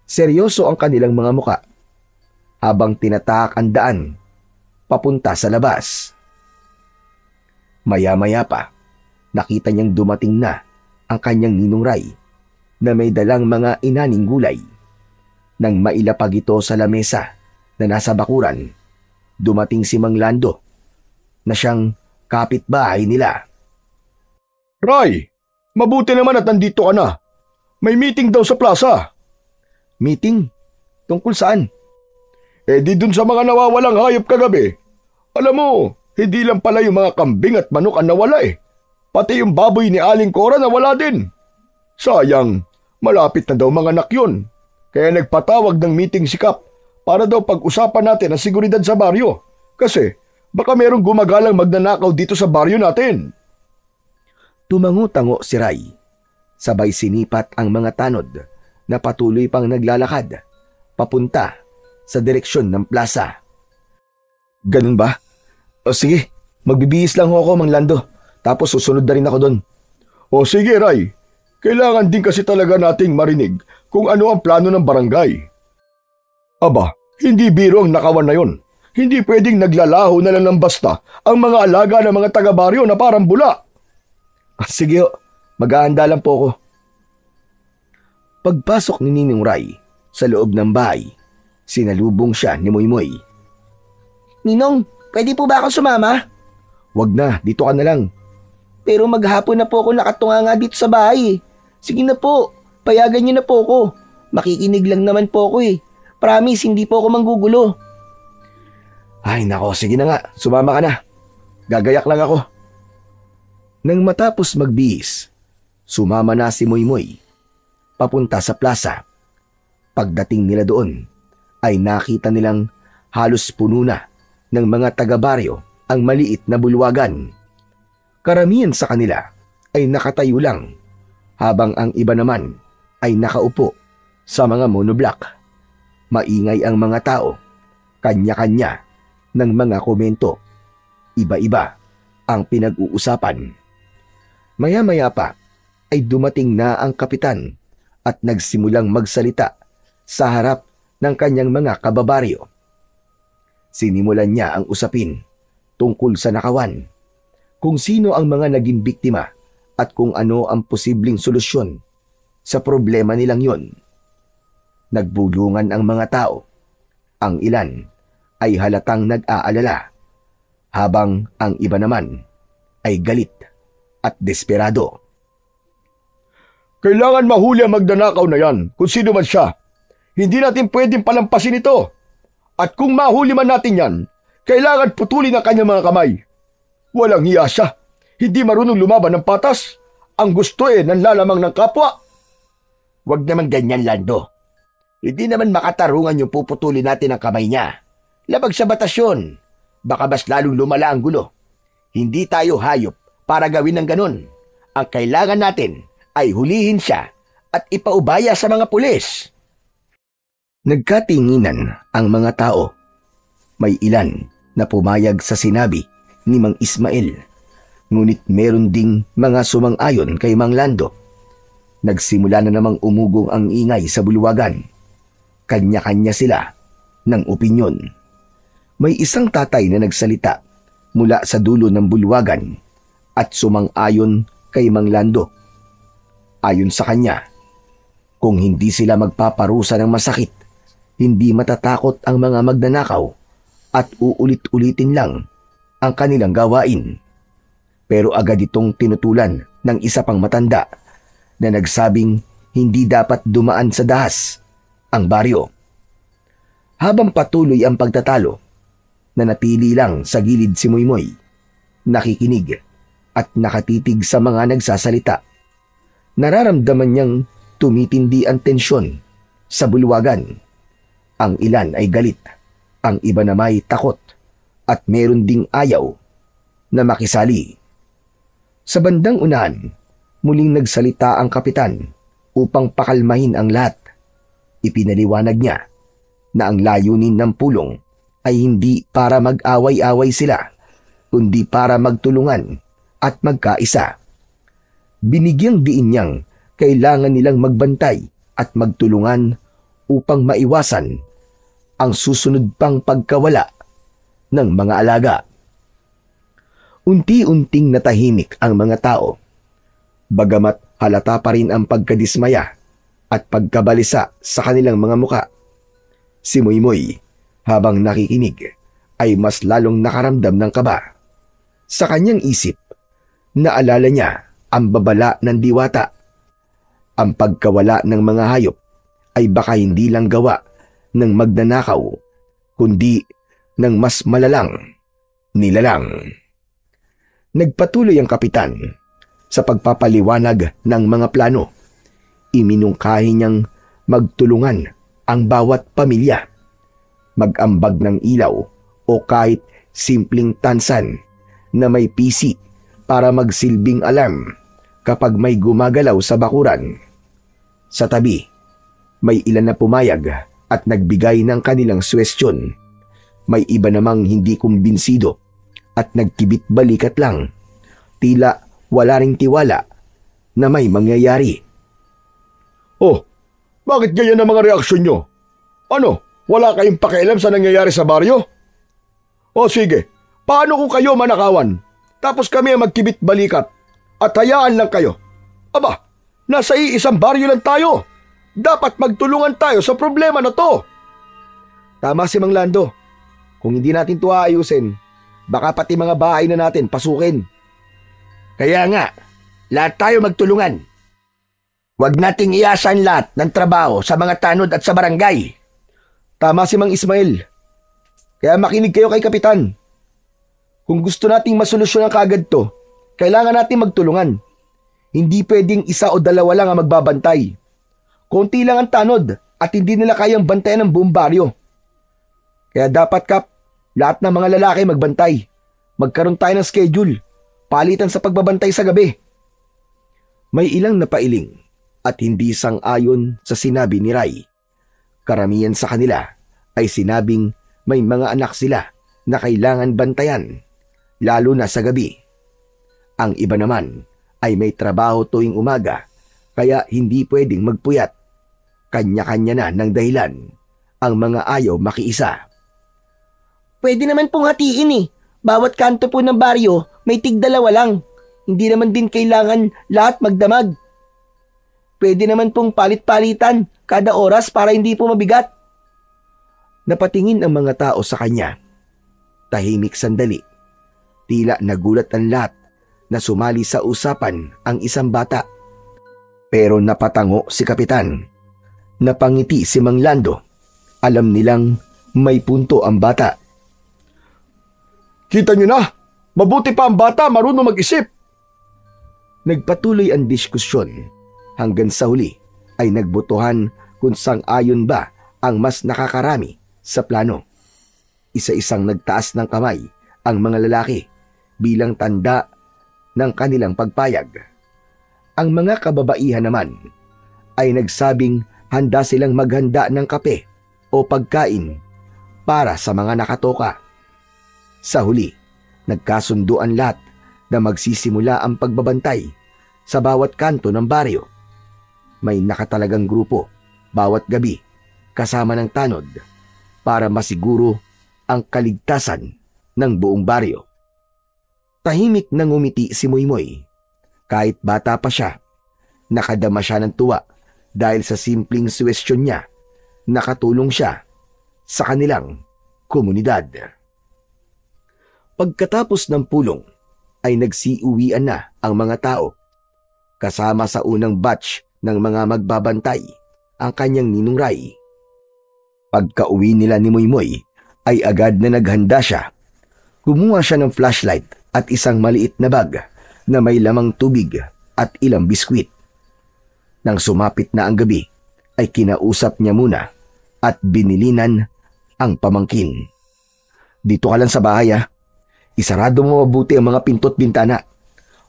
Seryoso ang kanilang mga muka habang tinatahak ang daan papunta sa labas. Maya-maya pa, nakita niyang dumating na ang kanyang Ninong Ray na may dalang mga inaning gulay. Nang mailapag ito sa lamesa na nasa bakuran, dumating si Mang Lando na siyang kapitbahay nila. Ray, mabuti naman at nandito ka na. May meeting daw sa plaza. Meeting? Tungkol saan? Di dun sa mga nawawalang hayop kagabi. Alam mo, hindi lang pala yung mga kambing at manok ang nawala eh. Pati yung baboy ni Aling Cora nawala din. Sayang, malapit na daw mga anak yun. Kaya nagpatawag ng meeting si Kap para daw pag-usapan natin ang seguridad sa baryo. Kasi baka merong gumagalang magnanakaw dito sa baryo natin. Tumango-tango si Ray. Sabay sinipat ang mga tanod na patuloy pang naglalakad papunta sa direksyon ng plaza. Ganun ba? O sige, magbibihis lang ako, Mang Lando. Tapos susunod na rin ako doon. O sige, Ray. Kailangan din kasi talaga nating marinig kung ano ang plano ng barangay. Aba, hindi biro ang nakawan na yon. Hindi pwedeng naglalaho na lang ng basta ang mga alaga ng mga taga-baryo na parang bula. Sige ho, maghahanda lang po ako. Pagpasok ni Ninong Ray sa loob ng bahay, sinalubong siya ni Moymoy. Ninong, pwede po ba ako sumama? Wag na, dito ka na lang. Pero maghapon na po ako nakatunganga dito sa bahay. Sige na po, payagan niyo na po ako. Makikinig lang naman po ako eh. Promise, hindi po ako manggugulo. Ay nako, sige na nga, sumama ka na. Gagayak lang ako. Nang matapos magbihis, sumama na si Moymoy papunta sa plaza. Pagdating nila doon, ay nakita nilang halos puno na ng mga taga-baryo ang maliit na bulwagan. Karamihan sa kanila ay nakatayo lang, habang ang iba naman ay nakaupo sa mga monoblock. Maingay ang mga tao, kanya-kanya ng mga komento. Iba-iba ang pinag-uusapan. Maya-maya pa ay dumating na ang kapitan at nagsimulang magsalita sa harap ng kanyang mga kababaryo. Sinimulan niya ang usapin tungkol sa nakawan, kung sino ang mga naging biktima at kung ano ang posibleng solusyon sa problema nilang yon. Nagbulungan ang mga tao. Ang ilan ay halatang nag-aalala, habang ang iba naman ay galit at desperado. Kailangan mahuli ang magnanakaw na yan, kung sino man siya. Hindi natin pwedeng palampasin ito. At kung mahuli man natin yan, kailangan putulin ang kanyang mga kamay. Walang hiya siya. Hindi marunong lumaban ng patas. Ang gusto nanlalamang ng kapwa. Huwag naman ganyan, Lando. Hindi naman makatarungan yung puputulin natin ang kamay niya. Labag sa batas yun. Baka mas lalong lumala ang gulo. Hindi tayo hayop para gawin ng ganun. Ang kailangan natin ay hulihin siya at ipaubaya sa mga pulis. Nagkatinginan ang mga tao. May ilan na pumayag sa sinabi ni Mang Ismael, ngunit meron ding mga sumang-ayon kay Mang Lando. Nagsimula na namang umugong ang ingay sa bulwagan. Kanya-kanya sila ng opinyon. May isang tatay na nagsalita mula sa dulo ng bulwagan at sumang-ayon kay Mang Lando. Ayon sa kanya, kung hindi sila magpaparusa ng masakit, hindi matatakot ang mga magnanakaw at uulit-ulitin lang ang kanilang gawain. Pero agad itong tinutulan ng isa pang matanda na nagsabing hindi dapat dumaan sa dahas ang baryo. Habang patuloy ang pagtatalo, nanatili lang sa gilid si Moymoy, nakikinig at nakatitig sa mga nagsasalita. Nararamdaman niyang tumitindi ang tensyon sa bulwagan. Ang ilan ay galit, ang iba na may takot, at meron ding ayaw na makisali. Sa bandang unahan, muling nagsalita ang kapitan upang pakalmahin ang lahat. Ipinaliwanag niya na ang layunin ng pulong ay hindi para mag-away-away sila, kundi para magtulungan at magkaisa. Binigyang diin niyang kailangan nilang magbantay at magtulungan upang maiwasan ang susunod pang pagkawala ng mga alaga. Unti-unting natahimik ang mga tao, bagamat halata pa rin ang pagkadismaya at pagkabalisa sa kanilang mga muka. Si Moymoy, habang nakikinig, ay mas lalong nakaramdam ng kaba. Sa kanyang isip, naalala niya ang babala ng diwata. Ang pagkawala ng mga hayop ay baka hindi lang gawa ng magnanakaw, kundi ng mas malalang nilalang. Nagpatuloy ang kapitan sa pagpapaliwanag ng mga plano. Iminungkahi niyang magtulungan ang bawat pamilya, mag-ambag ng ilaw o kahit simpleng tansan na may pisi para magsilbing alarm kapag may gumagalaw sa bakuran. Sa tabi, may ilan na pumayag at nagbigay ng kanilang suwestyon. May iba namang hindi kumbinsido at nagkibit balikat lang. Tila wala ring tiwala na may mangyayari. Oh, bakit ganyan ang mga reaksyon nyo? Ano, wala kayong pakialam sa nangyayari sa baryo? O sige, paano kung kayo manakawan? Tapos kami ang magkibit balikat at hayaan lang kayo. Aba, nasa iisang baryo lang tayo. Dapat magtulungan tayo sa problema na to. Tama si Mang Lando. Kung hindi natin ito aayusin, baka pati mga bahay na natin pasukin. Kaya nga, lahat tayo magtulungan. Huwag nating iasan lahat ng trabaho sa mga tanod at sa barangay. Tama si Mang Ismael. Kaya makinig kayo kay Kapitan. Kung gusto nating masolusyonan kagad to, kailangan natin magtulungan. Hindi pwedeng isa o dalawa lang ang magbabantay. Konti lang ang tanod at hindi nila kayang bantayan ng buong baryo. Kaya dapat, Kap, lahat ng mga lalaki magbantay. Magkaroon tayo ng schedule, palitan sa pagbabantay sa gabi. May ilang napailing at hindi sang-ayon sa sinabi ni Ray. Karamihan sa kanila ay sinabing may mga anak sila na kailangan bantayan, lalo na sa gabi. Ang iba naman ay may trabaho tuwing umaga, kaya hindi pwedeng magpuyat. Kanya-kanya na ng dahilan ang mga ayaw makiisa. Pwede naman pong hatiin eh. Bawat kanto po ng baryo may tig-2 lang. Hindi naman din kailangan lahat magdamag. Pwede naman pong palit-palitan kada oras para hindi po mabigat. Napatingin ang mga tao sa kanya. Tahimik sandali. Tila nagulat ang lahat na sumali sa usapan ang isang bata. Pero napatango si Kapitan. Napangiti si Mang Lando. Alam nilang may punto ang bata. Kita nyo na, mabuti pa ang bata marunong mag-isip. Nagpatuloy ang diskusyon hanggang sa huli ay nagbotohan kung sang-ayon ba ang mas nakakarami sa plano. Isa-isang nagtaas ng kamay ang mga lalaki bilang tanda ng kanilang pagpayag. Ang mga kababaihan naman ay nagsabing handa silang maghanda ng kape o pagkain para sa mga nakatoka. Sa huli, nagkasunduan lahat na magsisimula ang pagbabantay sa bawat kanto ng baryo. May nakatalagang grupo bawat gabi kasama ng tanod para masiguro ang kaligtasan ng buong baryo. Tahimik na ngumiti si Moymoy. Kahit bata pa siya, nakadama siya ng tuwa dahil sa simpleng suwestyon niya, nakatulong siya sa kanilang komunidad. Pagkatapos ng pulong ay nagsiuwian na ang mga tao. Kasama sa unang batch ng mga magbabantay ang kanyang ninong Ray. Pagka-uwi nila ni Moymoy ay agad na naghanda siya. Kumuha siya ng flashlight at isang maliit na bag na may lamang tubig at ilang biskwit. Nang sumapit na ang gabi ay kinausap niya muna at binilinan ang pamangkin. Dito ka lang sa bahay ha. Isarado mo mabuti ang mga pinto at bintana.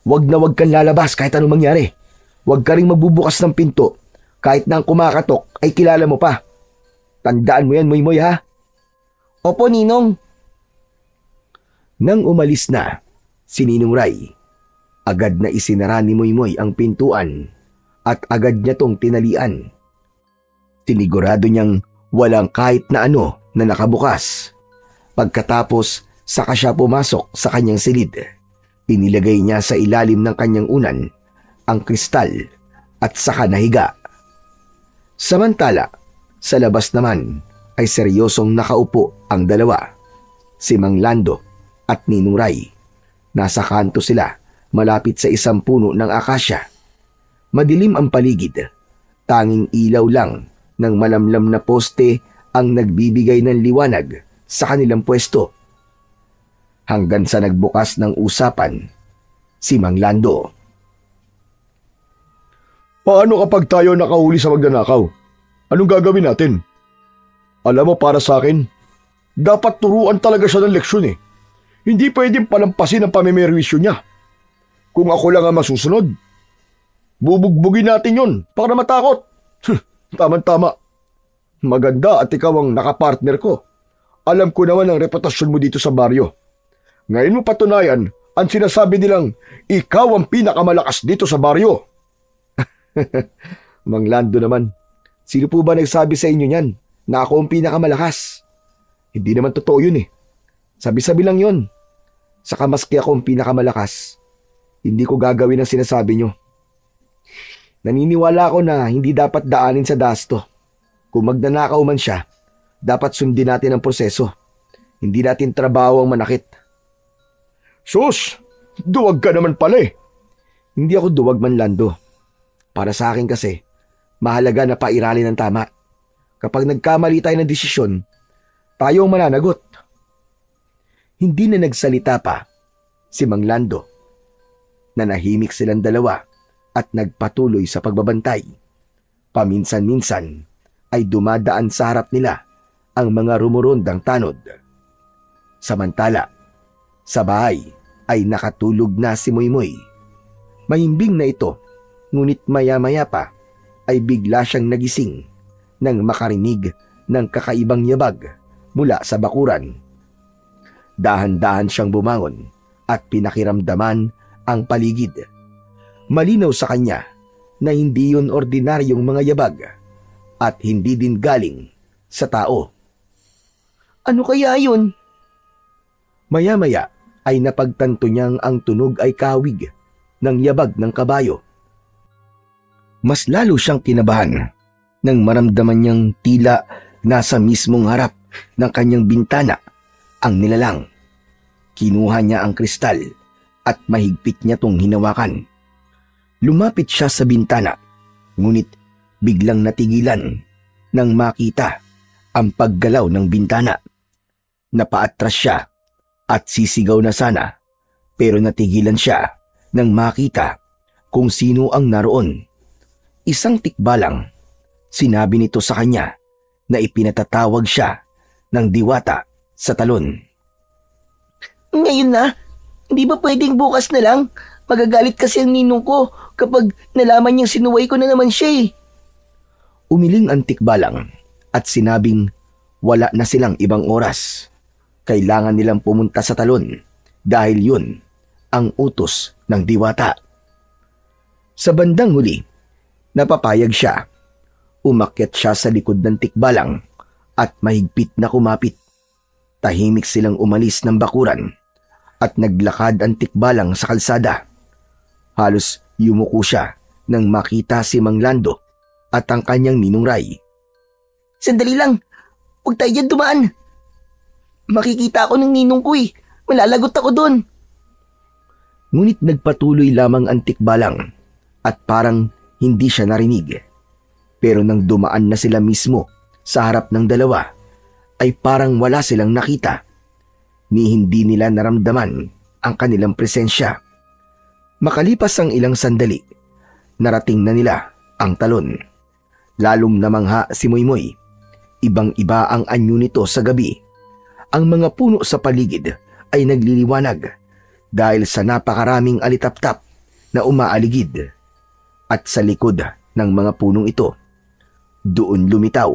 Huwag na huwag kang lalabas kahit anong mangyari. Huwag ka ring magbubukas ng pinto kahit na ang kumakatok ay kilala mo pa. Tandaan mo yan, Moymoy ha? Opo, Ninong. Nang umalis na si Ninong Ray, agad na isinara ni Moymoy ang pintuan at agad niya tong tinalian. Tinigurado niyang walang kahit na ano na nakabukas. Pagkatapos, saka siya pumasok sa kanyang silid. Inilagay niya sa ilalim ng kanyang unan ang kristal at saka nahiga. Samantala, sa labas naman ay seryosong nakaupo ang dalawa, si Mang Lando at Ninong Ray. Nasa kanto sila malapit sa isang puno ng akasya. Madilim ang paligid. Tanging ilaw lang ng malamlam na poste ang nagbibigay ng liwanag sa kanilang pwesto. Hanggang sa nagbukas ng usapan si Mang Lando. Paano kapag tayo nakahuli sa magnanakaw? Anong gagawin natin? Alam mo, para sa akin, dapat turuan talaga siya ng leksyon eh. Hindi pwedeng palampasin ang pamimerwisyo niya. Kung ako lang ang masusunod, bubugbugin natin yon para matakot. Tama-tama. Maganda at ikaw ang nakapartner ko. Alam ko naman ang reputasyon mo dito sa baryo. Ngayon mo patunayan ang sinasabi nilang ikaw ang pinakamalakas dito sa baryo. Mang Lando naman, sino po ba nagsabi sa inyo niyan na ako ang pinakamalakas? Hindi naman totoo yun eh. Sabi-sabi lang yun. Saka maski ako ang pinakamalakas, hindi ko gagawin ang sinasabi nyo. Naniniwala ako na hindi dapat daanin sa dasto. Kung magnanakaw man siya, dapat sundin natin ang proseso. Hindi natin trabaho ang manakit. Sus, duwag ka naman pala eh. Hindi ako duwag man, Lando. Para sa akin kasi, mahalaga na pairalin ang tama. Kapag nagkamali tayo ng desisyon, tayo ang mananagot. Hindi na nagsalita pa si Mang Lando. Nanahimik silang dalawa at nagpatuloy sa pagbabantay. Paminsan-minsan ay dumadaan sa harap nila ang mga rumurundang tanod. Samantala, sa bahay ay nakatulog na si Moymoy. Mahimbing na ito, ngunit maya-maya pa ay bigla siyang nagising nang makarinig ng kakaibang yabag mula sa bakuran. Dahan-dahan siyang bumangon at pinakiramdaman ang paligid. Malinaw sa kanya na hindi yun ordinaryong mga yabag at hindi din galing sa tao. Ano kaya yun? Maya-maya ay napagtanto niyang ang tunog ay kawig ng yabag ng kabayo. Mas lalo siyang kinabahan nang maramdaman niyang tila nasa mismong harap ng kanyang bintana ang nilalang. Kinuha niya ang kristal at mahigpit niya tong hinawakan. Lumapit siya sa bintana, ngunit biglang natigilan nang makita ang paggalaw ng bintana. Napaatras siya at sisigaw na sana, pero natigilan siya nang makita kung sino ang naroon. Isang tikbalang. Sinabi nito sa kanya na ipinatatawag siya ng diwata sa talon. Ngayon na? Hindi ba pwedeng bukas na lang? Magagalit kasi ang ninong ko kapag nalaman niyang sinuway ko na naman siya eh. Umiling ang tikbalang at sinabing wala na silang ibang oras. Kailangan nilang pumunta sa talon dahil yun ang utos ng diwata. Sa bandang huli, napapayag siya. Umakyat siya sa likod ng tikbalang at mahigpit na kumapit. Tahimik silang umalis ng bakuran at naglakad ang tikbalang sa kalsada. Halos yumuko siya nang makita si Mang Lando at ang kanyang ninong Ray. Sandali lang, huwag tayo dyan dumaan. Makikita ako ng ninong ko eh. Malalagot ako doon. Ngunit nagpatuloy lamang ang tikbalang at parang hindi siya narinig. Pero nang dumaan na sila mismo sa harap ng dalawa, ay parang wala silang nakita, ni hindi nila naramdaman ang kanilang presensya. Makalipas ang ilang sandali, narating na nila ang talon. Lalong namangha si Moymoy. Ibang-iba ang anyo nito sa gabi. Ang mga puno sa paligid ay nagliliwanag dahil sa napakaraming alitaptap na umaaligid. At sa likod ng mga punong ito, doon lumitaw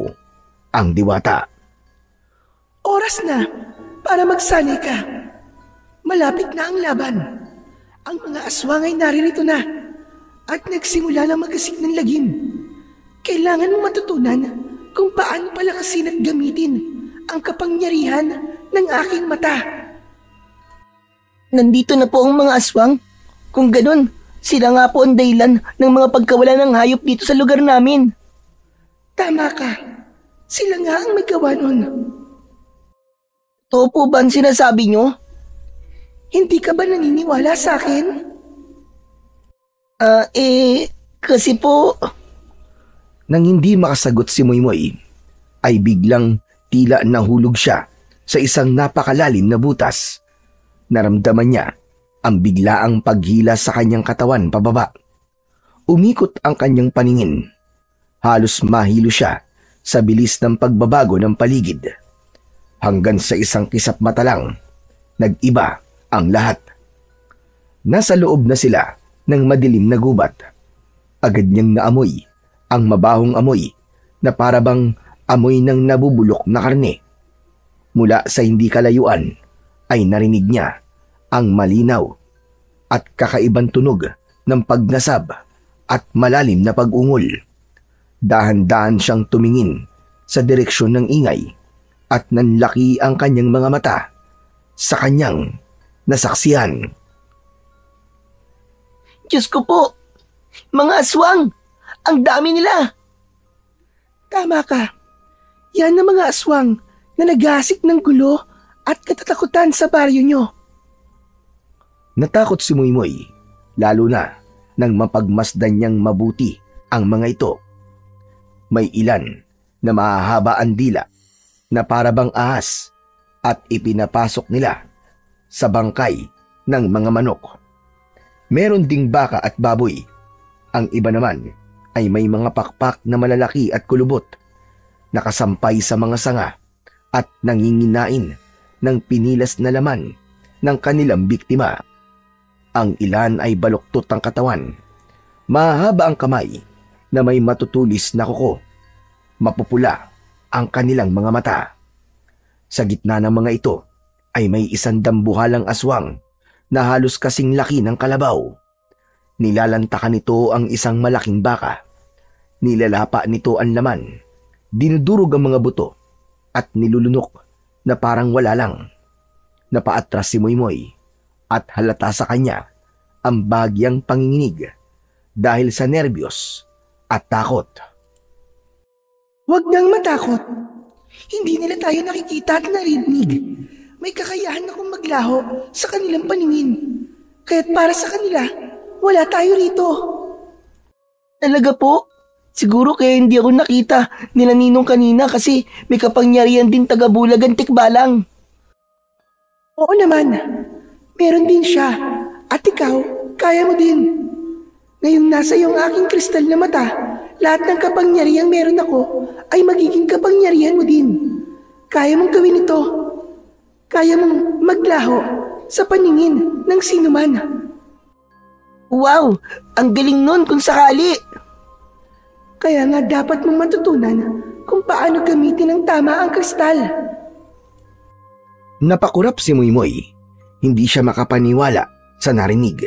ang diwata. Oras na para magsanay ka. Malapit na ang laban. Ang mga aswang ay naririto na at nagsimula na magasik ng lagim. Kailangan mong matutunan kung paano palakasin at gamitin ang kapangyarihan ng aking mata. Nandito na po ang mga aswang. Kung ganun, sila nga po ang dahilan ng mga pagkawala ng hayop dito sa lugar namin. Tama ka. Sila nga ang may gawa nun. Totoo po ba ang sinasabi nyo? Hindi ka ba naniniwala sa akin? Kasi po... Nang hindi makasagot si Moymoy, ay biglang tila nahulog siya sa isang napakalalim na butas. Naramdaman niya ang biglaang paghila sa kanyang katawan pababa. Umikot ang kanyang paningin. Halos mahilo siya sa bilis ng pagbabago ng paligid. Hanggang sa isang kisap mata lang, nag-iba ang lahat. Nasa loob na sila ng madilim na gubat. Agad niyang naamoy ang mabahong amoy na parabang amoy ng nabubulok na karne. Mula sa hindi kalayuan ay narinig niya ang malinaw at kakaibang tunog ng pagnasab at malalim na pag-ungol. Dahan-dahan siyang tumingin sa direksyon ng ingay at nanlaki ang kanyang mga mata. sa kanyang nasaksihan. Diyos ko po! Mga aswang! Ang dami nila! Tama ka. Yan ang mga aswang na naghasik ng gulo at katatakutan sa baryo nyo. Natakot si Moymoy, lalo na nang mapagmasdan niyang mabuti ang mga ito. May ilan na mahahaba ang dila na parabang ahas at ipinapasok nila sa bangkay ng mga manok. Meron ding baka at baboy. Ang iba naman ay may mga pakpak na malalaki at kulubot, nakasampay sa mga sanga at nanginginain ng pinilas na laman ng kanilang biktima. Ang ilan ay baluktot ang katawan, mahaba ang kamay na may matutulis na kuko, mapupula ang kanilang mga mata. Sa gitna ng mga ito ay may isang dambuhalang aswang na halos kasing laki ng kalabaw. Nilalantakan nito ang isang malaking baka. Nilalapa nito ang laman, dinudurog ang mga buto at nilulunok na parang wala lang. Napaatras si Moymoy at halata sa kanya ang bagyang panginginig dahil sa nerbiyos at takot. Huwag nang matakot. Hindi nila tayo nakikita at narinig. May kakayahan akong maglaho sa kanilang paningin. Kaya't para sa kanila, wala tayo rito. Talaga po? Siguro kaya hindi ako nakita nila Ninong kanina kasi may kapangyarihan din taga-Bulagan Tikbalang. Oo naman. Meron din siya. At ikaw, kaya mo din. Ngayong nasa iyong aking kristal na mata, lahat ng kapangyarihang meron ako ay magiging kapangyarihan mo din. Kaya mong gawin ito. Kaya mong maglaho sa paningin ng sinuman. Wow! Ang galing nun kung sakali! Kaya nga dapat mong matutunan kung paano gamitin ng tama ang kristal. Napakurap si Moymoy. Hindi siya makapaniwala sa narinig.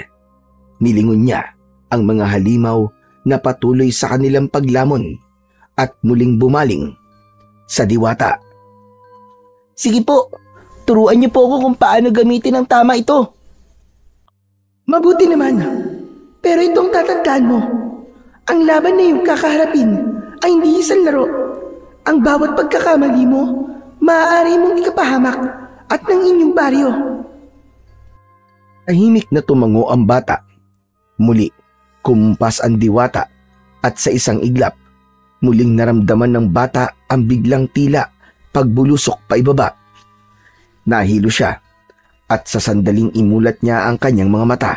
Nilingon niya ang mga halimaw na patuloy sa kanilang paglamon at muling bumaling sa diwata. Sige po, turuan niyo po ako kung paano gamitin ang tama ito. Mabuti naman. Pero itong tatandaan mo, ang laban na iyong kakaharapin ay hindi isang laro. Ang bawat pagkakamali mo, maaari mong ikapahamak at ng inyong baryo. Tahimik na tumango ang bata. Muli, kumpas ang diwata at sa isang iglap, muling naramdaman ng bata ang biglang tila pagbulusok pa ibaba. Nahilo siya at sa sandaling imulat niya ang kanyang mga mata.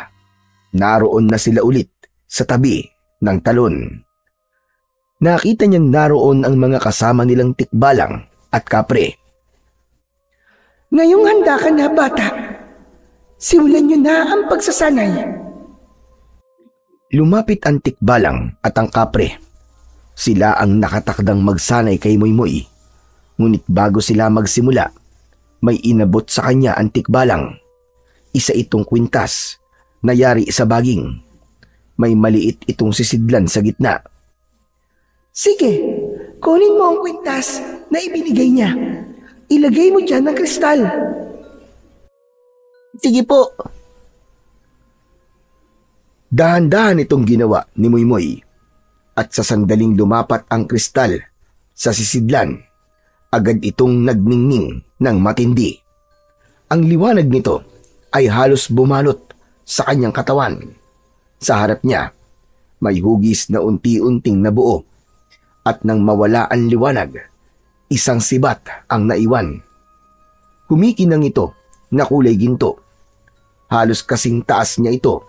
Naroon na sila ulit sa tabi ng talon. Nakita niyang naroon ang mga kasama nilang Tikbalang at Kapre. Ngayong handa ka na, bata. Simulan niyo na ang pagsasanay. Lumapit ang Tikbalang at ang Kapre. Sila ang nakatakdang magsanay kay Moymoy. Ngunit bago sila magsimula, may inabot sa kanya ang Tikbalang. Isa itong kwintas na yari sa baging. May maliit itong sisidlan sa gitna. Sige, kunin mo ang kwintas na ibinigay niya. Ilagay mo dyan ang kristal. Sige po. Dahan-dahan itong ginawa ni Moymoy at sa sandaling lumapat ang kristal sa sisidlan, agad itong nagningning ng matindi. Ang liwanag nito ay halos bumalot sa kanyang katawan. Sa harap niya, may hugis na unti-unting nabuo at nang mawala ang liwanag, isang sibat ang naiwan. Kumikinang ito na kulay ginto. Halos kasing taas niya ito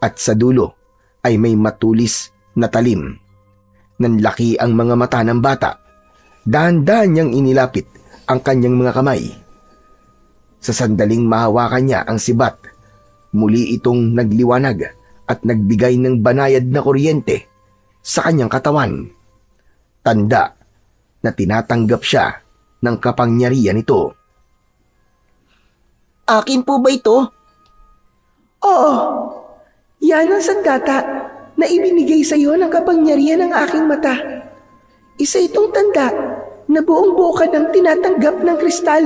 at sa dulo ay may matulis na talim. Nanlaki ang mga mata ng bata. Dahan-dahan niyang inilapit ang kanyang mga kamay. Sa sandaling mahawakan niya ang sibat, muli itong nagliwanag at nagbigay ng banayad na kuryente sa kanyang katawan. Tanda na tinatanggap siya ng kapangyarihan nito. Akin po ba ito? Oo, yan ang sandata na ibinigay sa iyo ng kapangyarihan ng aking mata. Isa itong tanda na buong buo ka ng tinatanggap ng kristal.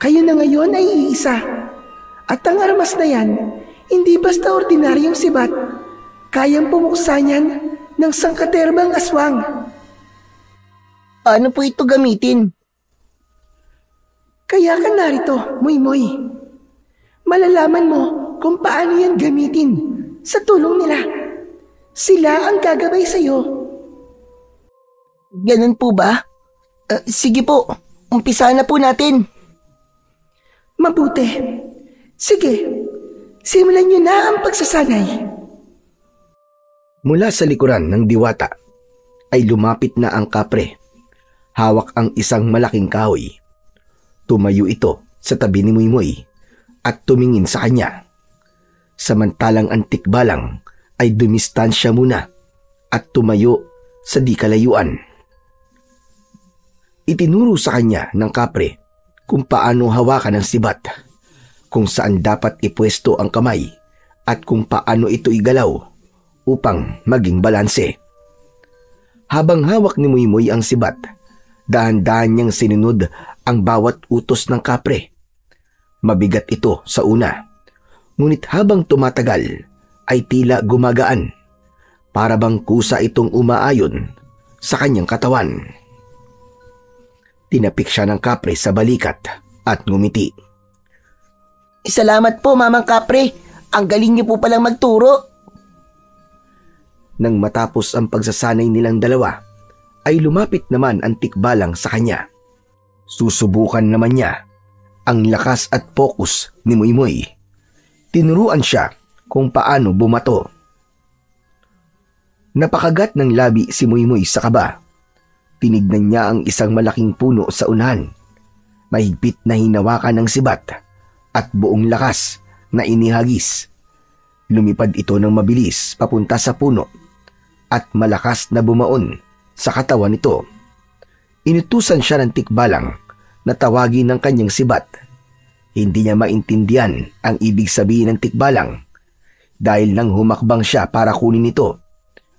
Kayo na ngayon ay iisa. At ang armas na yan, hindi basta ordinaryong sibat. Kayang pumuksa niyan ng sangkaterbang aswang. Paano po ito gamitin? Kaya ka narito, Moymoy. Malalaman mo kung paano yan gamitin sa tulong nila. Sila ang gagabay sa'yo. Ganun po ba? Sige po, umpisa na po natin. Mabuti. Sige, simulan niyo na ang pagsasanay. Mula sa likuran ng diwata ay lumapit na ang kapre. Hawak ang isang malaking kahoy. Tumayo ito sa tabi ni Moymoy at tumingin sa kanya. Samantalang ang tikbalang ay dumistansya muna at tumayo sa di kalayuan. Itinuro sa kanya ng kapre kung paano hawakan ang sibat, kung saan dapat ipwesto ang kamay at kung paano ito igalaw upang maging balanse. Habang hawak ni Moymoy ang sibat, dahan-dahan niyang sinunod ang bawat utos ng kapre. Mabigat ito sa una, ngunit habang tumatagal ay tila gumagaan, para bang kusa itong umaayon sa kanyang katawan. Tinapik siya ng kapre sa balikat at ngumiti. Salamat po, Mamang Kapre. Ang galing niyo po palang magturo. Nang matapos ang pagsasanay nilang dalawa, ay lumapit naman ang tikbalang sa kanya. Susubukan naman niya ang lakas at pokus ni Moymoy. Tinuruan siya kung paano bumato. Napakagat ng labi si Moymoy sa kaba. Tinignan niya ang isang malaking puno sa unahan. Mahigpit na hinawakan ng sibat at buong lakas na inihagis. Lumipad ito ng mabilis papunta sa puno at malakas na bumaon sa katawan nito. Inutusan siya ng tikbalang na tawagin ng kanyang sibat. Hindi niya maintindihan ang ibig sabihin ng tikbalang. Dahil nang humakbang siya para kunin ito,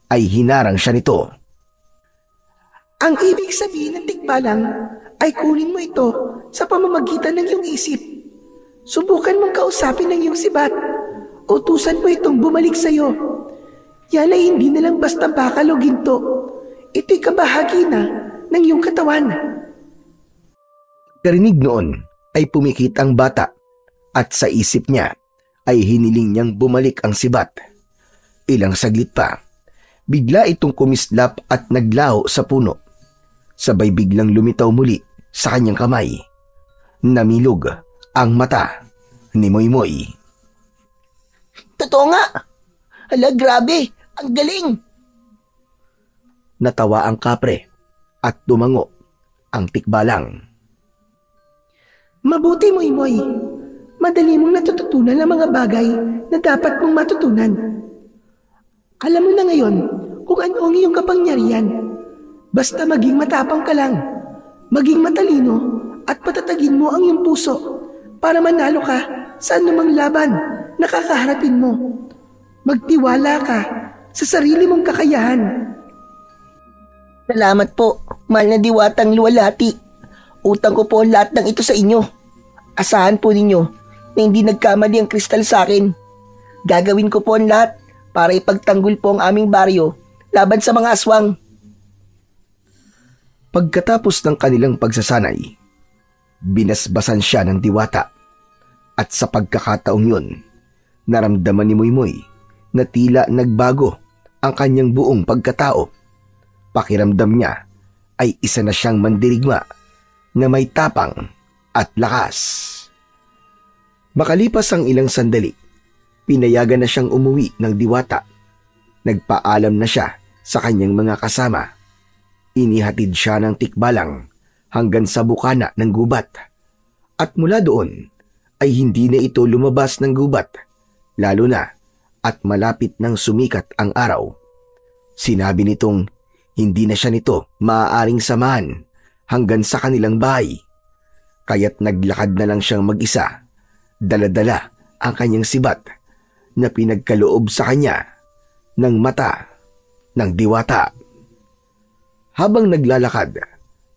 ay hinarang siya nito. Ang ibig sabihin ng tikbalang ay kunin mo ito sa pamamagitan ng iyong isip. Subukan mong kausapin ng iyong sibat. Utusan mo itong bumalik sa iyo. Yan ay hindi na lang basta bakal o ginto. Ito'y kabahagi na ng iyong katawan. Karinig noon ay pumikit ang bata at sa isip niya ay hiniling niyang bumalik ang sibat. Ilang saglit pa, bigla itong kumislap at naglaho sa puno. Sabay biglang lumitaw muli sa kanyang kamay. Namilog ang mata ni Moymoy. Totoo nga. Hala, grabe. Ang galing. Natawa ang kapre at tumango ang tikbalang. Mabuti, Moymoy. Madali mong natututunan ang mga bagay na dapat mong matutunan. Alam mo na ngayon kung ano ang iyong kapangyarihan. Basta maging matapang ka lang, maging matalino at patatagin mo ang iyong puso para manalo ka sa anumang laban na kakaharapin mo. Magtiwala ka sa sarili mong kakayahan. Salamat po, mahal na diwatang luwalhati. Utang ko po ang lahat ng ito sa inyo. Asahan po ninyo na hindi nagkamali ang kristal sa akin. Gagawin ko po ang lahat para ipagtanggol po ang aming baryo laban sa mga aswang. Pagkatapos ng kanilang pagsasanay, binasbasan siya ng diwata at sa pagkakataong yun, naramdaman ni Moymoy na tila nagbago ang kanyang buong pagkatao. Pakiramdam niya ay isa na siyang mandirigma na may tapang at lakas. Makalipas ang ilang sandali, pinayagan na siyang umuwi ng diwata. Nagpaalam na siya sa kanyang mga kasama. Inihatid siya ng tikbalang hanggang sa bukana ng gubat. At mula doon ay hindi na ito lumabas ng gubat, lalo na at malapit nang sumikat ang araw. Sinabi nitong hindi na siya nito maaaring samahan hanggang sa kanilang bahay. Kaya't naglakad na lang siyang mag-isa, dala-dala ang kanyang sibat na pinagkaloob sa kanya ng mata ng diwata. Habang naglalakad,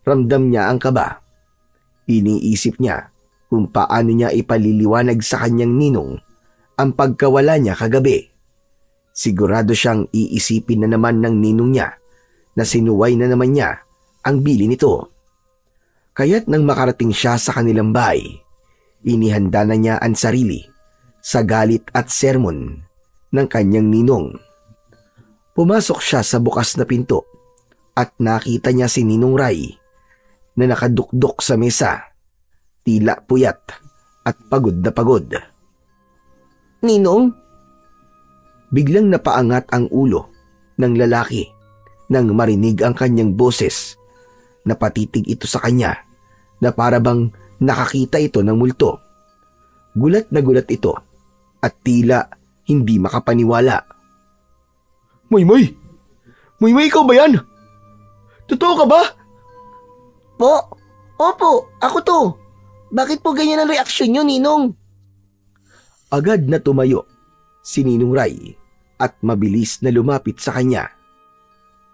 ramdam niya ang kaba. Iniisip niya kung paano niya ipaliliwanag sa kanyang ninong ang pagkawala niya kagabi. Sigurado siyang iisipin na naman ng ninong niya na sinuway na naman niya ang bili nito. Kaya't nang makarating siya sa kanilang bahay, inihanda na niya ang sarili sa galit at sermon ng kanyang ninong. Pumasok siya sa bukas na pinto at nakita niya si Ninong Ray na nakadukdok sa mesa, tila puyat at pagod na pagod. Ninong? Biglang napaangat ang ulo ng lalaki nang marinig ang kanyang boses. Napatitig ito sa kanya na parabang nakakita ito ng multo. Gulat na gulat ito at tila hindi makapaniwala. Moymoy! Moymoy, ikaw ba yan? Totoo ka ba? Po? Opo, ako to. Bakit po ganyan ang reaksyon nyo, Ninong? Agad na tumayo si Ninong Ray at mabilis na lumapit sa kanya.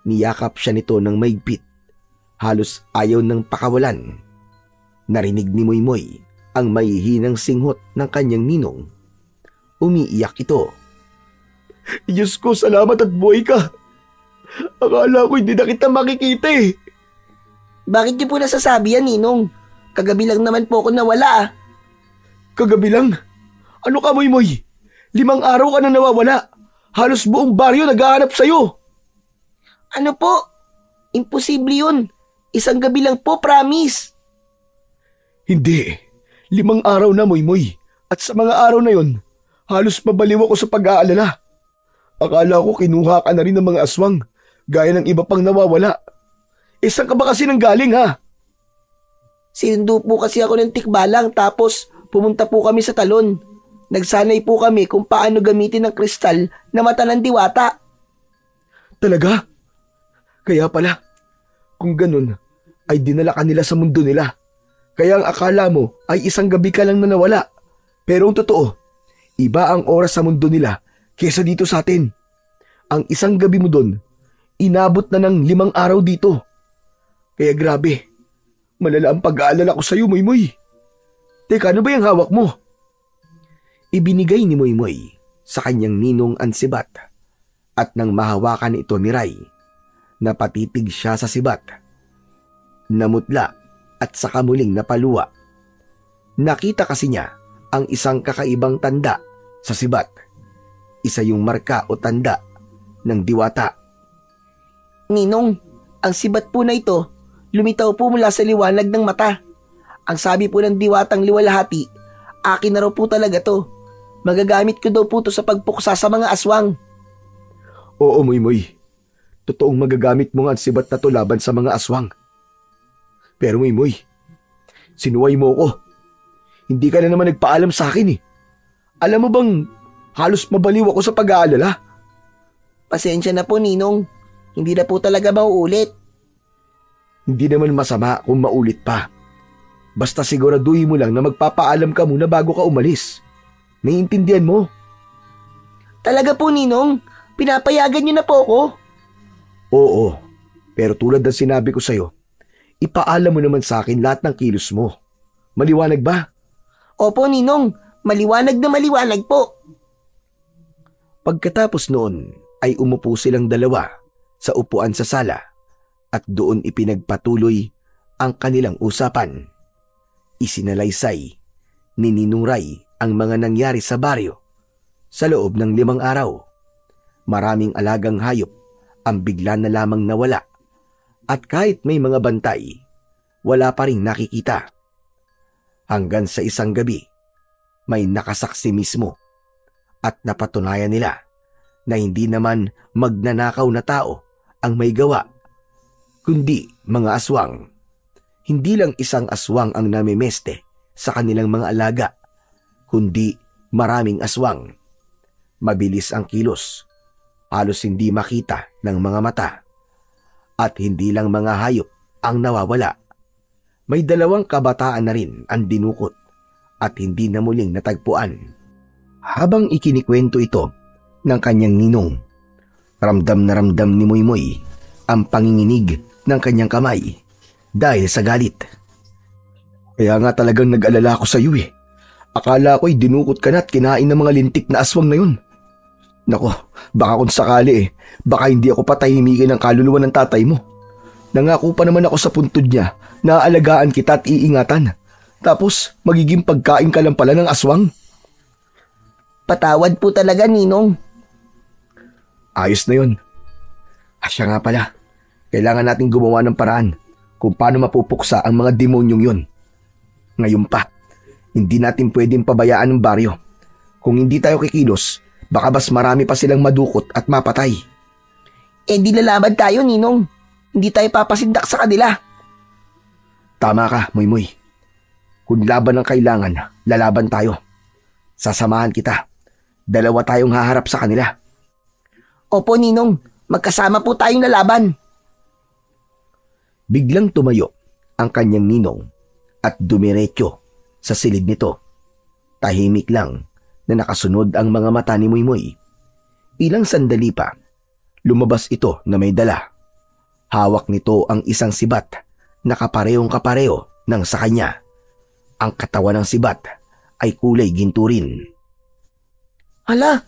Niyakap siya nito ng maigpit, halos ayaw ng pakawalan. Narinig ni Moymoy ang mahihinang singhot ng kanyang ninong. Umiiyak ito. Diyos ko, salamat at buhay ka. Akala ko hindi na kita makikita eh. Bakit niyo po nasasabi yan, Ninong? Kagabi lang naman po ako nawala ah. Kagabi lang? Ano ka, Moymoy? 5 araw ka na nawawala. Halos buong baryo naghahanap sa'yo. Ano po? Imposible yun. Isang gabi lang po, promise. Hindi. 5 araw na, Moymoy. At sa mga araw na yon, halos mabaliw ako sa pag-aalala. Akala ko kinuha ka na rin ng mga aswang, gaya ng iba pang nawawala. Saan ka ba kasi nang galing, ha? Sinundo po kasi ako ng tikbalang tapos pumunta po kami sa talon. Nagsanay po kami kung paano gamitin ang kristal na mata ng diwata. Talaga? Kaya pala, kung ganun, ay dinala ka nila sa mundo nila. Kaya ang akala mo ay isang gabi ka lang na nawala. Pero ang totoo, iba ang oras sa mundo nila kesa dito sa atin. Ang isang gabi mo doon, inabot na ng 5 araw dito. Kaya grabe, malala ang pag-aalala ko sa'yo, Moymoy. Teka, ano ba yung hawak mo? Ibinigay ni Moymoy sa kanyang ninong ang sibat at nang mahawakan ito ni Ray, napatitig siya sa sibat. Namutla at saka muling napaluwa. Nakita kasi niya ang isang kakaibang tanda sa sibat. Isa yung marka o tanda ng diwata. Ninong, ang sibat po na ito, lumitaw po mula sa liwanag ng mata. Ang sabi po ng diwatang liwalhati, akin na raw po talaga to. Magagamit ko daw po to sa pagpuksa sa mga aswang. Oo, Moymoy. Totoong magagamit mo nga ang sibat na to laban sa mga aswang. Pero Moymoy, sinuway mo ko. Hindi ka na naman nagpaalam sa akin eh. Alam mo bang halos mabaliw ako sa pag-aalala? Pasensya na po, Ninong. Hindi na po talaga mauulit. Hindi naman masama kung maulit pa. Basta siguraduhin mo lang na magpapaalam ka muna bago ka umalis. Naiintindihan mo? Talaga po, Ninong? Pinapayagan niyo na po ako? Oo, pero tulad ng sinabi ko sa'yo, ipaalam mo naman sa akin lahat ng kilos mo. Maliwanag ba? Opo, Ninong. Maliwanag na maliwanag po. Pagkatapos noon ay umupo silang dalawa sa upuan sa sala at doon ipinagpatuloy ang kanilang usapan. Isinalaysay ni Ninong Ray ang mga nangyari sa baryo sa loob ng 5 araw. Maraming alagang hayop ang bigla na lamang nawala at kahit may mga bantay, wala pa ring nakikita. Hanggang sa isang gabi, may nakasaksi mismo at napatunayan nila na hindi naman magnanakaw na tao ang may gawa, kundi mga aswang. Hindi lang isang aswang ang namimeste sa kanilang mga alaga, kundi maraming aswang. Mabilis ang kilos, halos hindi makita ng mga mata. At hindi lang mga hayop ang nawawala. May 2 kabataan na rin ang dinukot at hindi na muling natagpuan. Habang ikinikwento ito ng kanyang ninong, ramdam na ramdam ni Moymoy ang panginginig ng kanyang kamay dahil sa galit. Kaya nga talagang nag-alala ako sa iyo eh. Akala ko'y dinukot ka na at kinain ng mga lintik na aswang na yun. Nako, baka kung sakali baka hindi ako patahimikin ng kaluluwa ng tatay mo. Nangako pa naman ako sa puntod niya na aalagaan kita at iingatan. Tapos magiging pagkain ka lang pala ng aswang. Patawad po talaga, Ninong. Ayos na yun. Asya nga pala, kailangan nating gumawa ng paraan kung paano mapupuksa ang mga demonyong yun. Ngayon pa, hindi natin pwedeng pabayaan ng baryo. Kung hindi tayo kikilos, baka mas marami pa silang madukot at mapatay. Di lalaban tayo, Ninong. Hindi tayo papasindak sa kanila. Tama ka, Moymoy. Kung laban ang kailangan, lalaban tayo. Sasamahan kita. 2 tayong haharap sa kanila. Opo, Ninong. Magkasama po tayong lalaban. Biglang tumayo ang kanyang ninong at dumiretso sa silid nito. Tahimik lang na nakasunod ang mga mata ni Moymoy. Ilang sandali pa, lumabas ito na may dala. Hawak nito ang isang sibat na kaparehong-kapareho ng sa kanya. Ang katawan ng sibat ay kulay ginto rin. Hala,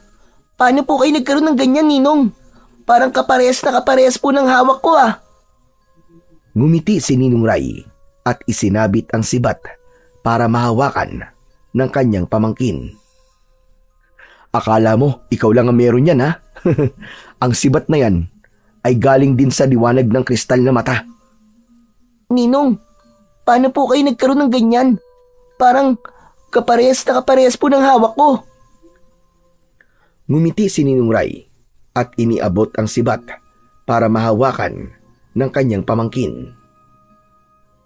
paano po kayo nagkaroon ng ganyan, Ninong? Parang kaparehas na kaparehas po ng hawak ko Ngumiti si Ninong Ray at isinabit ang sibat para mahawakan ng kanyang pamangkin. Akala mo, ikaw lang ang meron yan ha? Ang sibat na yan ay galing din sa liwanag ng kristal na mata. Ninong, paano po kayo nagkaroon ng ganyan? Parang kaparehas na kaparehas po ng hawak ko. Ngumiti si Ninong Ray at iniabot ang sibat para mahawakan ng kanyang pamangkin.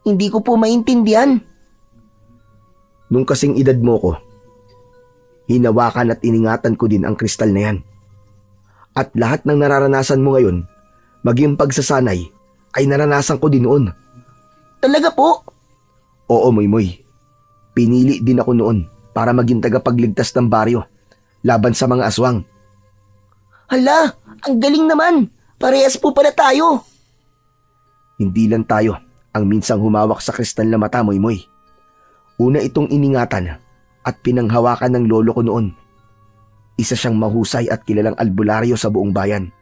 Hindi ko po maintindihan. Nung kasing edad mo ko, hinawakan at iningatan ko din ang kristal na yan. At lahat ng nararanasan mo ngayon, maging pagsasanay, ay naranasan ko din noon. Talaga po? Oo, Moymoy. Pinili din ako noon para maging tagapagligtas ng baryo laban sa mga aswang. Hala, ang galing naman. Parehas po pala tayo. Hindi lang tayo ang minsang humawak sa kristal na mata, Moymoy. Una itong iningatan at pinanghawakan ng lolo ko noon. Isa siyang mahusay at kilalang albularyo sa buong bayan.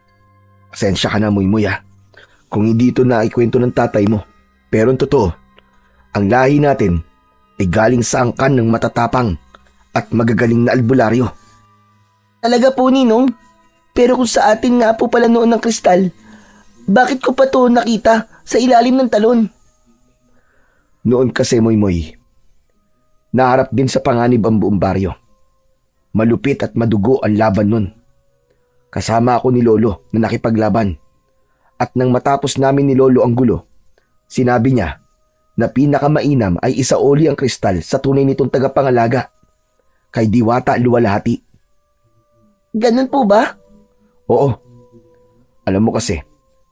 Pasensya ka na, Moymoy kung hindi ito na ikwento ng tatay mo. Pero ang totoo, ang lahi natin ay galing sa angkan ng matatapang at magagaling na albularyo. Talaga po, Ninong? Pero kung sa atin nga po pala noon ng kristal, bakit ko pa to nakita sa ilalim ng talon? Noon kasi, Moymoy, naharap din sa panganib ang buong baryo. Malupit at madugo ang laban nun. Kasama ako ni Lolo na nakipaglaban. At nang matapos namin ni Lolo ang gulo, sinabi niya na pinakamainam ay isaoli ang kristal sa tunay nitong tagapangalaga, kay Diwata Luwalhati. Ganun po ba? Oo. Alam mo kasi,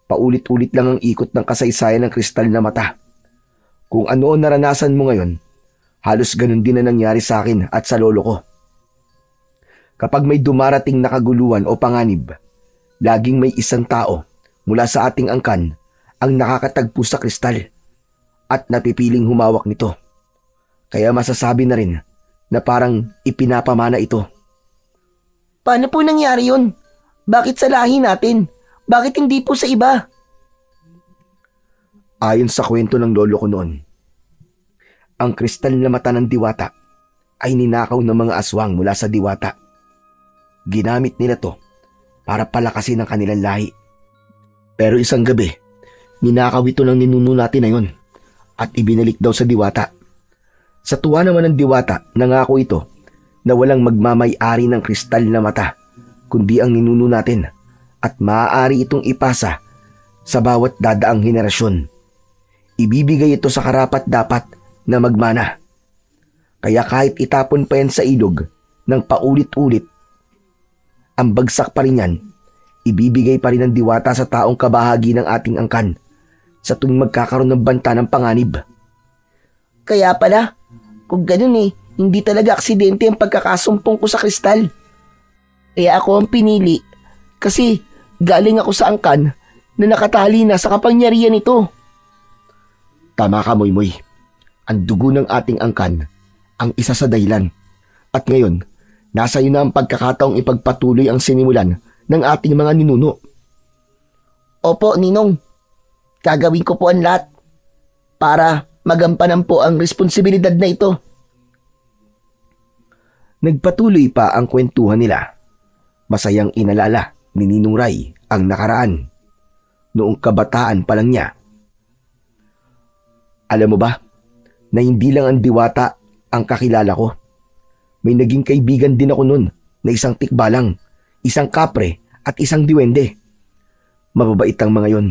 paulit-ulit lang ang ikot ng kasaysayan ng kristal na mata. Kung ano ang naranasan mo ngayon, halos ganun din na nangyari sa akin at sa lolo ko. Kapag may dumarating na kaguluhan o panganib, laging may isang tao mula sa ating angkan ang nakakatagpo sa kristal at napipiling humawak nito. Kaya masasabi na rin na parang ipinapamana ito. Paano po nangyari yun? Bakit sa lahi natin? Bakit hindi po sa iba? Ayon sa kwento ng lolo ko noon, ang kristal na mata ng Diwata ay ninakaw ng mga aswang mula sa Diwata. Ginamit nila to para palakasin ang kanilang lahi. Pero isang gabi, ninakaw ito ng ninuno natin na yun at ibinalik daw sa Diwata. Sa tuwa naman ng Diwata, nangako ito na walang magmamay-ari ng kristal na mata kundi ang ninuno natin at maaari itong ipasa sa bawat dadaang henerasyon. Ibibigay ito sa karapat-dapat na magmana. Kaya kahit itapon pa yan sa ilog ng paulit-ulit, ang bagsak pa rin yan, ibibigay pa rin ng Diwata sa taong kabahagi ng ating angkan sa tuwing magkakaroon ng banta ng panganib. Kaya pala, kung ganun hindi talaga aksidente ang pagkakasumpong ko sa kristal. Kaya ako ang pinili kasi galing ako sa angkan na nakatali na sa kapangyarihan nito. Tama ka, Moymoy. Ang dugo ng ating angkan ang isa sa dahilan. At ngayon, nasa iyo na ang pagkakataong ipagpatuloy ang sinimulan ng ating mga ninuno. Opo, Ninong. Gagawin ko po ang lahat para magampanan po ang responsibilidad na ito. Nagpatuloy pa ang kwentuhan nila. Masayang inalala ni Ninong Ray ang nakaraan. Noong kabataan pa lang niya. Alam mo ba, na hindi lang ang diwata ang kakilala ko. May naging kaibigan din ako nun na isang tikbalang, isang kapre at isang diwende. Mababait ang mga yon,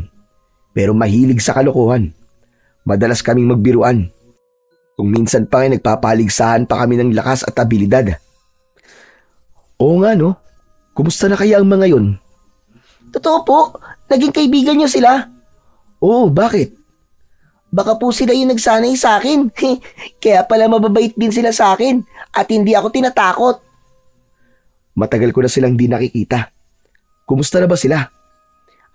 pero mahilig sa kalokohan. Madalas kaming magbiruan. Kung minsan pa ay nagpapaligsahan pa kami ng lakas at abilidad. Oo nga no, kumusta na kaya ang mga yon? Totoo po, naging kaibigan niyo sila. Oo, bakit? Baka po sila yung nagsanay sa akin. Kaya pala mababait din sila sa akin at hindi ako tinatakot. Matagal ko na silang di nakikita. Kumusta na ba sila?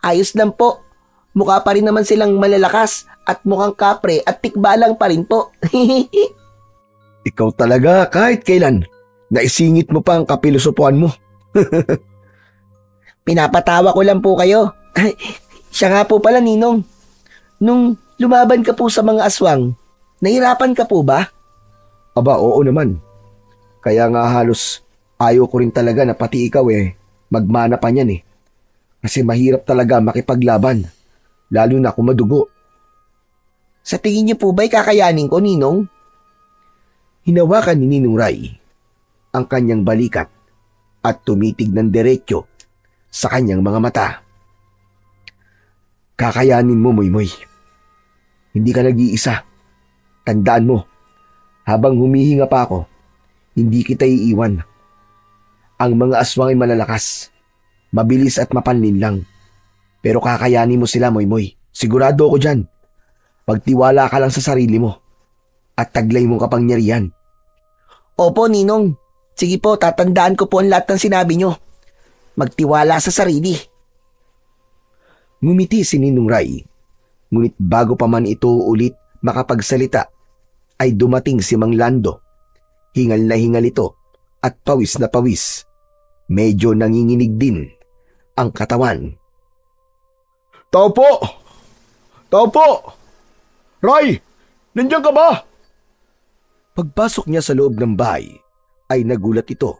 Ayos lang po. Mukha pa rin naman silang malalakas at mukhang kapre at tikbalang pa rin po. Ikaw talaga kahit kailan. Naisingit mo pa ang kapilosopuan mo. Pinapatawa ko lang po kayo. Siya nga po pala, Ninong. Nung lumaban ka po sa mga aswang, nahirapan ka po ba? Aba, oo naman. Kaya nga halos ayaw ko rin talaga na pati ikaw magmana pa niyan Kasi mahirap talaga makipaglaban, lalo na kung madugo. Sa tingin niyo po ba'y kakayanin ko, Ninong? Hinawakan ni Ninong Ray ang kanyang balikat at tumitig ng diretsyo sa kanyang mga mata. Kakayanin mo, Moymoy. Hindi ka nag-iisa. Tandaan mo, habang humihinga pa ako, hindi kita iiwan. Ang mga aswang ay malalakas, mabilis at mapanlinlang. Pero kakayanin mo sila, Moymoy. Sigurado ako dyan. Pagtiwala ka lang sa sarili mo at taglay mong kapangyarihan. Opo, Ninong. Sige po, tatandaan ko po ang lahat ng sinabi nyo. Magtiwala sa sarili. Ngumiti si Ninong Ray. Ngunit bago pa man ito ulit makapagsalita, ay dumating si Mang Lando. Hingal na hingal ito at pawis na pawis. Medyo nanginginig din ang katawan. Tao po! Tao po! Ray! Nandiyan ka ba? Pagpasok niya sa loob ng bahay, ay nagulat ito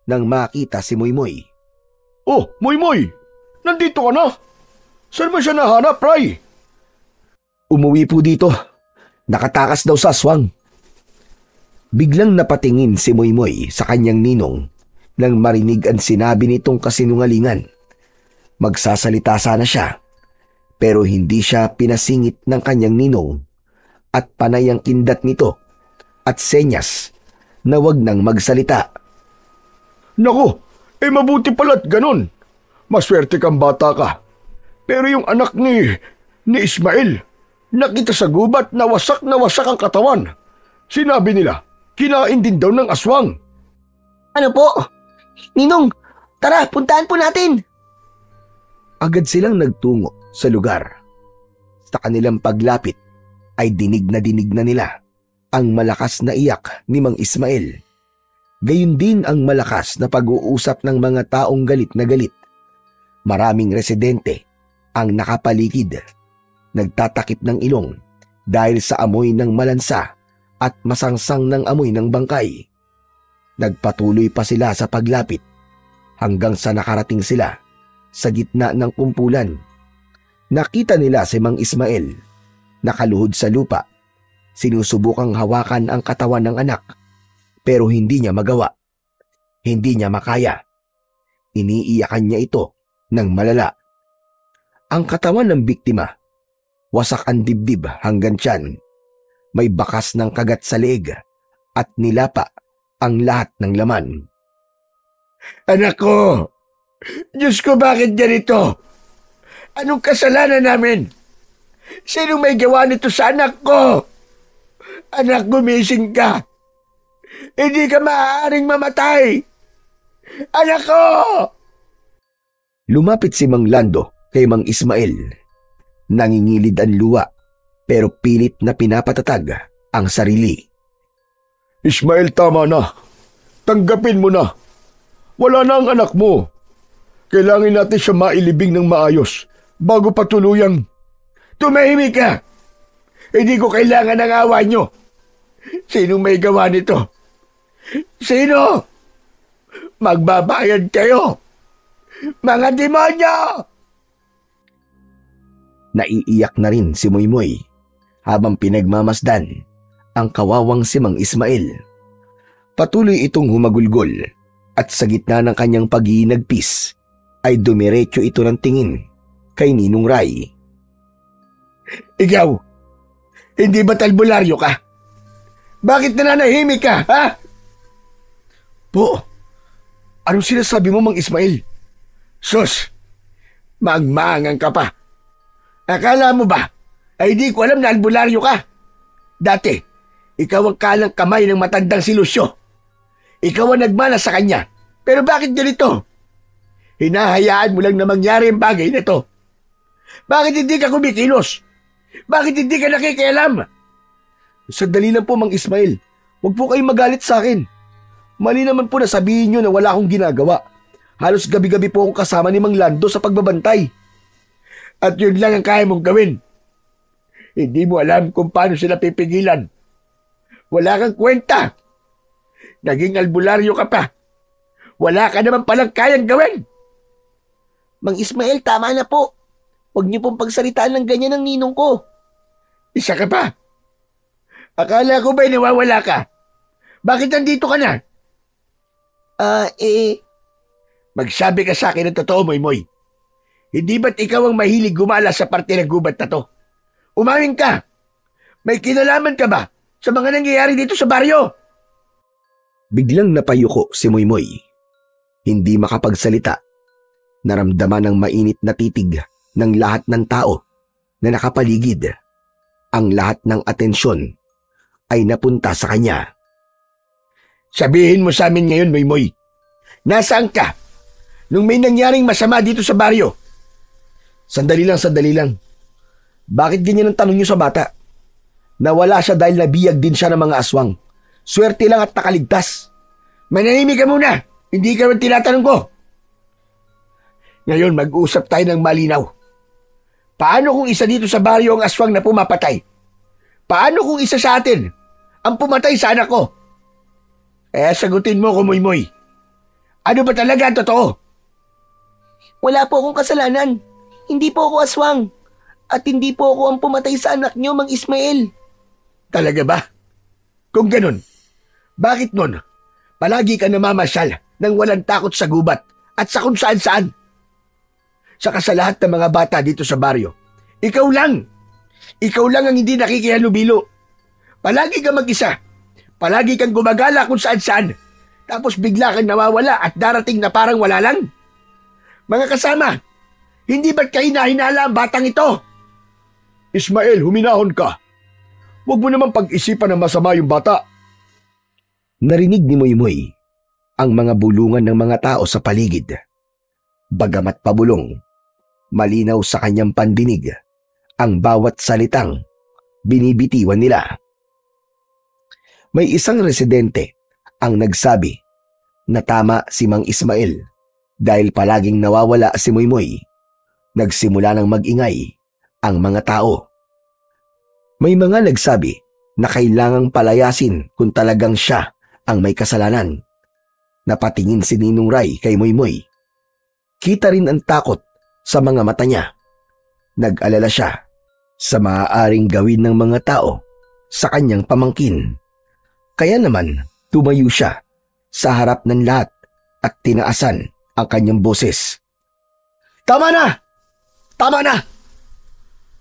nang makita si Moymoy. Oh, Moymoy! Nandito ka na! Saan mo siya nahanap, Ray? Umuwi po dito. Nakatakas daw sa aswang. Biglang napatingin si Moymoy sa kanyang ninong nang marinig ang sinabi nitong kasinungalingan. Magsasalita sana siya, pero hindi siya pinasingit ng kanyang ninong at panay ang kindat nito at senyas na wag nang magsalita. Naku, mabuti pala't ganun. Maswerte kang bata ka. Pero yung anak ni Ismael, nakita sa gubat na wasak ang katawan. Sinabi nila, kinain din daw ng aswang. Ano po? Ninong, tara, puntahan po natin. Agad silang nagtungo sa lugar. Sa kanilang paglapit ay dinig na nila ang malakas na iyak ni Mang Ismael. Gayun din ang malakas na pag-uusap ng mga taong galit na galit. Maraming residente ang nakapaligid, nagtatakip ng ilong dahil sa amoy ng malansa at masangsang ng amoy ng bangkay. Nagpatuloy pa sila sa paglapit hanggang sa nakarating sila sa gitna ng kumpulan. Nakita nila si Mang Ismael, nakaluhod sa lupa. Sinusubukang hawakan ang katawan ng anak, pero hindi niya magawa. Hindi niya makaya. Iniiyakan niya ito ng malala. Ang katawan ng biktima, wasak ang dibdib hanggang tiyan. May bakas ng kagat sa leeg at nilapa ang lahat ng laman. Anak ko! Diyos ko, bakit ganito? Anong kasalanan namin? Sino may gawa nito sa anak ko? Anak, gumising ka. Hindi ka maaaring mamatay. Anak ko! Lumapit si Mang Lando kay Mang Ismael. Nangingilid ang luha pero pilit na pinapatatag ang sarili. Ismael, tama na. Tanggapin mo na. Wala na ang anak mo. Kailangan natin siya mailibing ng maayos bago patuluyang... Tumahimik ka! Hindi ko kailangan ng awa nyo. Sino may gawa nito? Sino? Magbabayad kayo! Mga demonyo! Naiiyak na rin si Moymoy habang pinagmamasdan ang kawawang si Mang Ismael. Patuloy itong humagulgol at sa gitna ng kanyang pag-iinagpis ay dumiretso ito ng tingin kay Ninong Ray. Ikaw, hindi ba talbularyo ka? Bakit nananahimik ka, ha? Po, anong sinasabi mo, Mang Ismael? Sus, magmaangang ka pa. Akala mo ba ay di ko alam na albularyo ka? Dati, ikaw ang kalang kamay ng matandang si Lucio. Ikaw ang nagmana sa kanya. Pero bakit ganito? Hinahayaan mo lang na mangyari ang bagay na to. Bakit hindi ka kumikilos? Bakit hindi ka nakikialam? Sandali lang po, Mang Ismael. Huwag po kayong magalit sa akin. Mali naman po na sabihin nyo na wala akong ginagawa. Halos gabi-gabi po akong kasama ni Mang Lando sa pagbabantay. At yun lang ang kaya mong gawin. Hindi mo alam kung paano sila pipigilan. Wala kang kwenta. Naging albularyo ka pa. Wala ka naman palang kayang gawin. Mang Ismael, tama na po. Huwag niyo pong pagsalitaan ng ganyan ng ninong ko. Isa ka pa. Akala ko ba'y nawawala ka? Bakit nandito ka na? Magsabi ka sa akin ng totoo, Moymoy. Hindi ba't ikaw ang mahilig gumala sa parte ng gubat na to? Umaming ka! May kinalaman ka ba sa mga nangyayari dito sa baryo? Biglang napayuko si Moymoy. Hindi makapagsalita. Naramdaman ng mainit na titig ng lahat ng tao na nakapaligid. Ang lahat ng atensyon ay napunta sa kanya. Sabihin mo sa amin ngayon, Moymoy. Nasaan ka? Nung may nangyaring masama dito sa baryo? Sandali lang. Bakit ganyan ang tanong niyo sa bata? Nawala siya dahil nabiyag din siya ng mga aswang. Swerte lang at nakaligtas. Manahimik ka muna. Hindi ka rin tinatanong ko. Ngayon mag-usap tayo ng malinaw. Paano kung isa dito sa baryo ang aswang na pumapatay? Paano kung isa sa atin ang pumatay sa anak ko? Sagutin mo ko, Moymoy. Ano ba talaga ang totoo? Wala po akong kasalanan. Hindi po ako aswang. At hindi po ako ang pumatay sa anak niyo, Mang Ismael. Talaga ba? Kung ganun, bakit nun palagi ka namamasyal nang walang takot sa gubat at sa kung saan-saan? Saka sa lahat ng mga bata dito sa baryo, ikaw lang ang hindi nakikihalubilo. Palagi kang mag-isa. Palagi kang gumagala kung saan-saan. Tapos bigla kang nawawala at darating na parang wala lang. Mga kasama, hindi ba't kayo nahinala ang batang ito? Ismael, huminahon ka. Huwag mo naman pag-isipan na masama yung bata. Narinig ni Moymoy ang mga bulungan ng mga tao sa paligid. Bagamat pabulong, malinaw sa kanyang pandinig ang bawat salitang binibitiwan nila. May isang residente ang nagsabi na tama si Mang Ismael dahil palaging nawawala si Moymoy. Nagsimula ng mag-ingay ang mga tao. May mga nagsabi na kailangang palayasin kung talagang siya ang may kasalanan. Napatingin si Ninong Ray kay Moymoy. Kita rin ang takot sa mga mata niya. Nag-alala siya sa maaaring gawin ng mga tao sa kanyang pamangkin. Kaya naman tumayo siya sa harap ng lahat at tinaasan ang kanyang boses. Tama na! Tama na!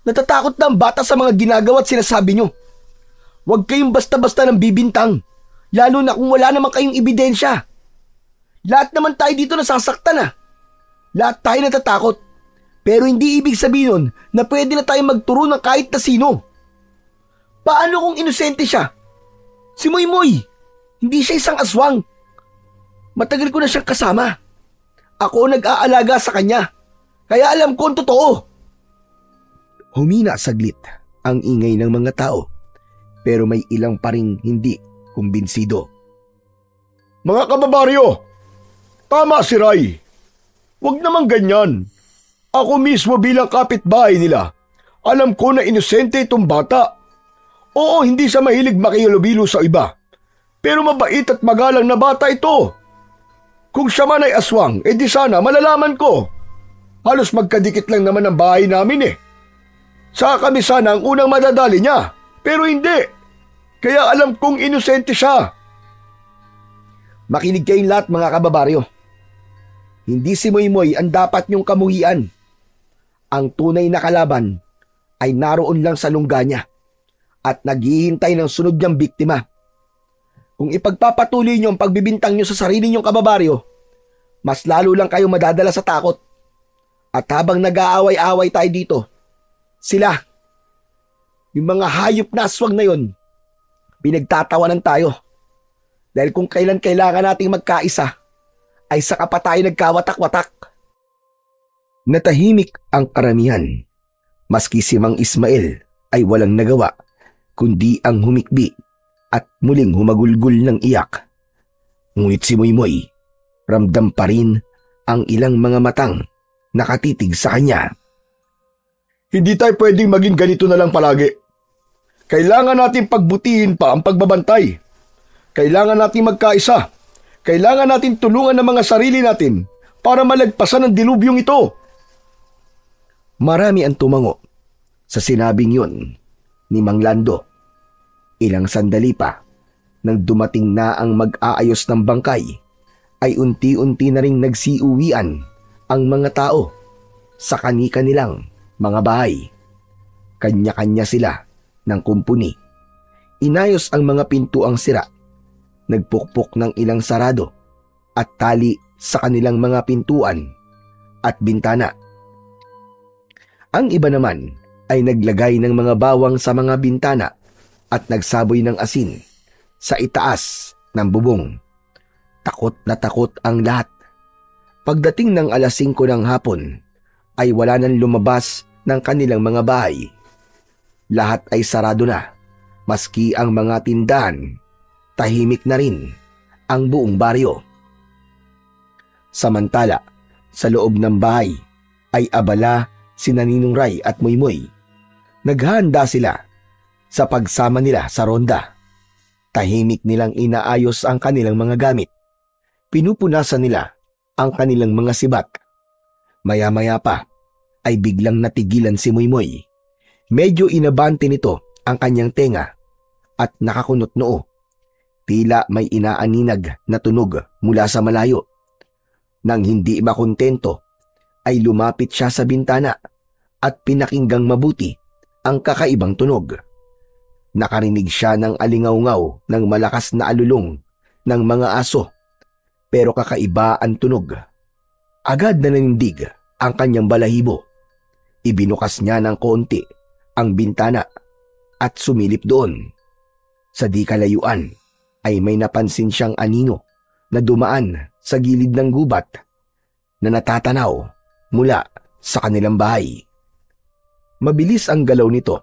Natatakot na ang bata sa mga ginagawa at sinasabi nyo. Huwag kayong basta-basta ng bibintang, lalo na kung wala naman kayong ebidensya. Lahat naman tayo dito nasasaktan na. Lahat tayo natatakot. Pero hindi ibig sabihin nun na pwede na tayo magturo ng kahit na sino. Paano kung inosente siya? Si Moymoy, hindi siya isang aswang. Matagal ko na siyang kasama. Ako nag-aalaga sa kanya. Kaya alam ko ang totoo. Humina saglit ang ingay ng mga tao. pero may ilang pa ring hindi kumbinsido. Mga kababaryo, tama si Ray. Huwag naman ganyan. Ako mismo bilang kapitbahay nila, alam ko na inosente itong bata. Oo, hindi siya mahilig makihilubilo sa iba, pero mabait at magalang na bata ito. Kung siya man ay aswang, edi sana malalaman ko. Halos magkadikit lang naman ang bahay namin eh. Saka kami sana ang unang madadali niya, pero hindi. Kaya alam kong inosente siya. Makinig kayong lahat mga kababaryo. Hindi si Moymoy ang dapat niyong kamuhian. Ang tunay na kalaban ay naroon lang sa lungga niya at naghihintay ng sunod niyang biktima. Kung ipagpapatuloy niyo ang pagbibintang niyo sa sarili niyong kababaryo, mas lalo lang kayo madadala sa takot. At habang nag-aaway-away tayo dito, sila, yung mga hayop na aswang na yon, pinagtatawanan tayo. Dahil kung kailan kailangan nating magkaisa, ay saka pa tayo nagkawatak-watak. Natahimik ang karamihan, maski si Mang Ismael ay walang nagawa, kundi ang humikbi at muling humagulgul ng iyak. Ngunit si Moymoy, ramdam pa rin ang ilang mga matang nakatitig sa kanya. Hindi tayo pwedeng maging ganito na lang palagi. Kailangan natin pagbutihin pa ang pagbabantay. Kailangan natin magkaisa. Kailangan natin tulungan ang mga sarili natin para malagpasan ang dilubyong ito. Marami ang tumango sa sinabing yun ni Mang Lando. Ilang sandali pa, nang dumating na ang mag-aayos ng bangkay, ay unti-unti na ring nagsiuwian ang mga tao sa kani-kanilang mga bahay. Kanya-kanya sila ng kumpuni. Inayos ang mga pintuang sira, nagpukpok ng ilang sarado at tali sa kanilang mga pintuan at bintana. Ang iba naman ay naglagay ng mga bawang sa mga bintana at nagsaboy ng asin sa itaas ng bubong. Takot na takot ang lahat. Pagdating ng 5:00 ng hapon, ay wala nang lumabas ng kanilang mga bahay. Lahat ay sarado na, maski ang mga tindahan. Tahimik na rin ang buong baryo. Samantala, sa loob ng bahay ay abala sina Ninong Ray at Moymoy. Naghahanda sila sa pagsama nila sa ronda. Tahimik nilang inaayos ang kanilang mga gamit. Pinupunasan nila ang kanilang mga sibat. Maya-maya pa ay biglang natigilan si Moymoy. Medyo inabante nito ang kanyang tenga at nakakunot noo. Tila may inaaninag na tunog mula sa malayo. Nang hindi makontento, ay lumapit siya sa bintana at pinakinggang mabuti ang kakaibang tunog. Nakarinig siya ng alingaw-ngaw ng malakas na alulong ng mga aso, pero kakaiba ang tunog. Agad na nanindig ang kanyang balahibo. Ibinukas niya ng konti ang bintana at sumilip doon. Sa di kalayuan ay may napansin siyang anino na dumaan sa gilid ng gubat na natatanaw mula sa kanilang bahay. Mabilis ang galaw nito,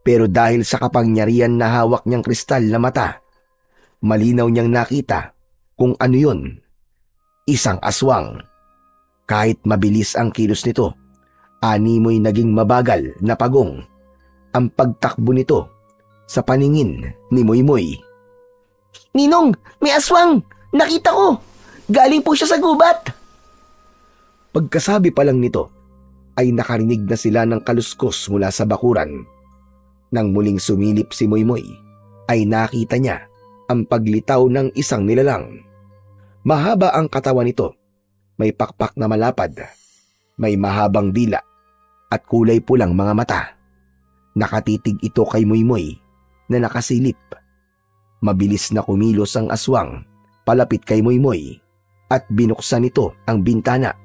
pero dahil sa kapangyarihan na hawak niyang kristal na mata, malinaw niyang nakita kung ano yun. Isang aswang. Kahit mabilis ang kilos nito, animoy naging mabagal na pagong ang pagtakbo nito sa paningin ni Moymoy. Ninong, may aswang! Nakita ko! Galing po siya sa gubat! Pagkasabi pa lang nito, ay nakarinig na sila ng kaluskos mula sa bakuran. Nang muling sumilip si Moymoy, ay nakita niya ang paglitaw ng isang nilalang. Mahaba ang katawan nito, may pakpak na malapad, may mahabang dila at kulay pulang mga mata. Nakatitig ito kay Moymoy na nakasilip. Mabilis na kumilos ang aswang palapit kay Moymoy at binuksan nito ang bintana.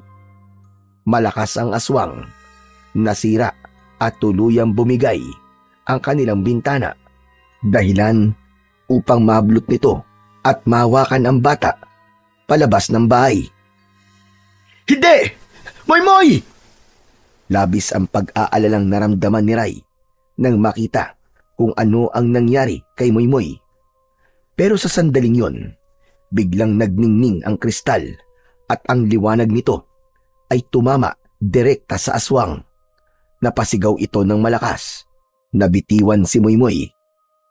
Malakas ang aswang, nasira at tuluyang bumigay ang kanilang bintana, dahilan upang mablot nito at mahawakan ang bata palabas ng bahay. Hindi! Moymoy! Labis ang pag-aalalang naramdaman ni Ray nang makita kung ano ang nangyari kay Moymoy. Pero sa sandaling yon, biglang nagningning ang kristal at ang liwanag nito ay tumama direkta sa aswang. Napasigaw ito ng malakas. Nabitiwan si Moymoy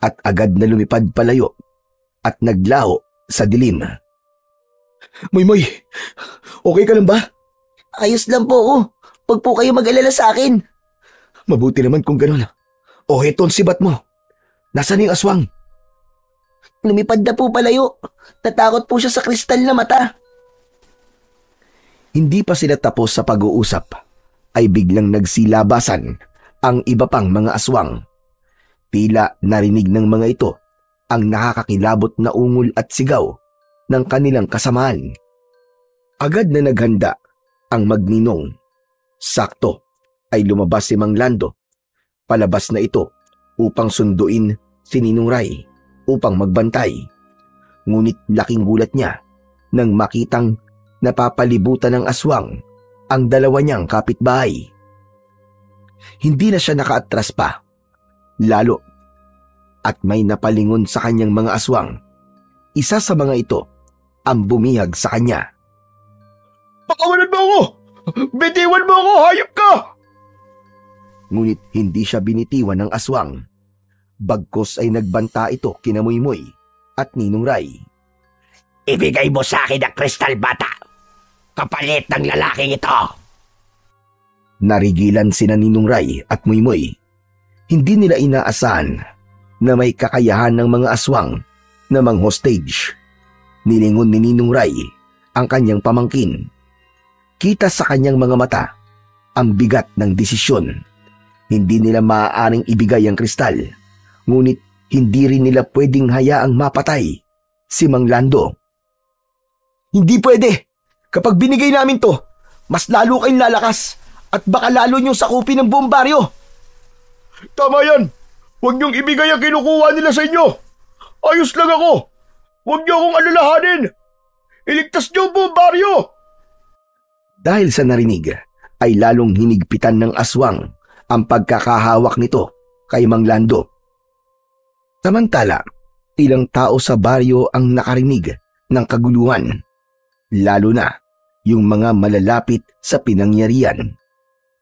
at agad na lumipad palayo at naglaho sa dilim. Moymoy, okay ka lang ba? Ayos lang po ako. Huwag po kayo mag-alala sa akin. Mabuti naman kung ganun. O heto ang sibat mo. Nasaan yung aswang? Lumipad na po palayo. Natakot po siya sa kristal na mata. Hindi pa sila tapos sa pag-uusap ay biglang nagsilabasan ang iba pang mga aswang. Tila narinig ng mga ito ang nakakakilabot na ungol at sigaw ng kanilang kasamaan. Agad na naghanda ang magninong. Sakto ay lumabas si Mang Lando. Palabas na ito upang sunduin si Ninong Ray upang magbantay. Ngunit laking gulat niya nang makitang napapalibutan ng aswang ang dalawa niyang kapitbahay. Hindi na siya nakaatras pa, lalo at may napalingon sa kanyang mga aswang. Isa sa mga ito ang bumihag sa kanya. Pakawalan mo ako! Bitiwan mo ako! Hayop ka! Ngunit hindi siya binitiwan ng aswang. Bagkos ay nagbanta ito kina Moymoy at Ninong Ray. Ibigay mo sa akin ang kristal, bata. Kapalit ng lalaking ito. Narigilan sina Ninong Ray at Moymoy. Hindi nila inaasahan na may kakayahan ng mga aswang na mang-hostage. Nilingon ni Ninong Ray ang kanyang pamangkin. Kita sa kanyang mga mata ang bigat ng desisyon. Hindi nila maaaring ibigay ang kristal, ngunit hindi rin nila pwedeng hayaang mapatay si Mang Lando. Hindi pwede! Kapag binigay namin to, mas lalo kayong lalakas at baka lalo niyong sakupin ng buong baryo. Tama yan! Huwag niyong ibigay ang kinukuha nila sa inyo! Ayos lang ako! Huwag niyo akong alalahanin! Iligtas niyo ang buong baryo! Dahil sa narinig, ay lalong hinigpitan ng aswang ang pagkakahawak nito kay Mang Lando. Samantala, ilang tao sa baryo ang nakarinig ng kaguluhan, lalo na yung mga malalapit sa pinangyarihan.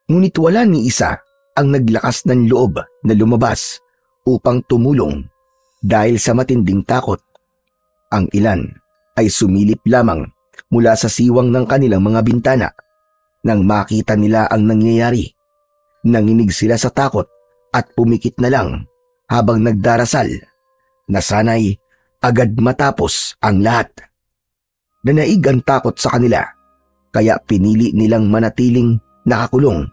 Ngunit wala ni isa ang naglakas ng loob na lumabas upang tumulong dahil sa matinding takot. Ang ilan ay sumilip lamang mula sa siwang ng kanilang mga bintana. Nang makita nila ang nangyayari, nanginig sila sa takot at pumikit na lang habang nagdarasal na sana'y agad matapos ang lahat. Nanaig ang takot sa kanila, kaya pinili nilang manatiling nakakulong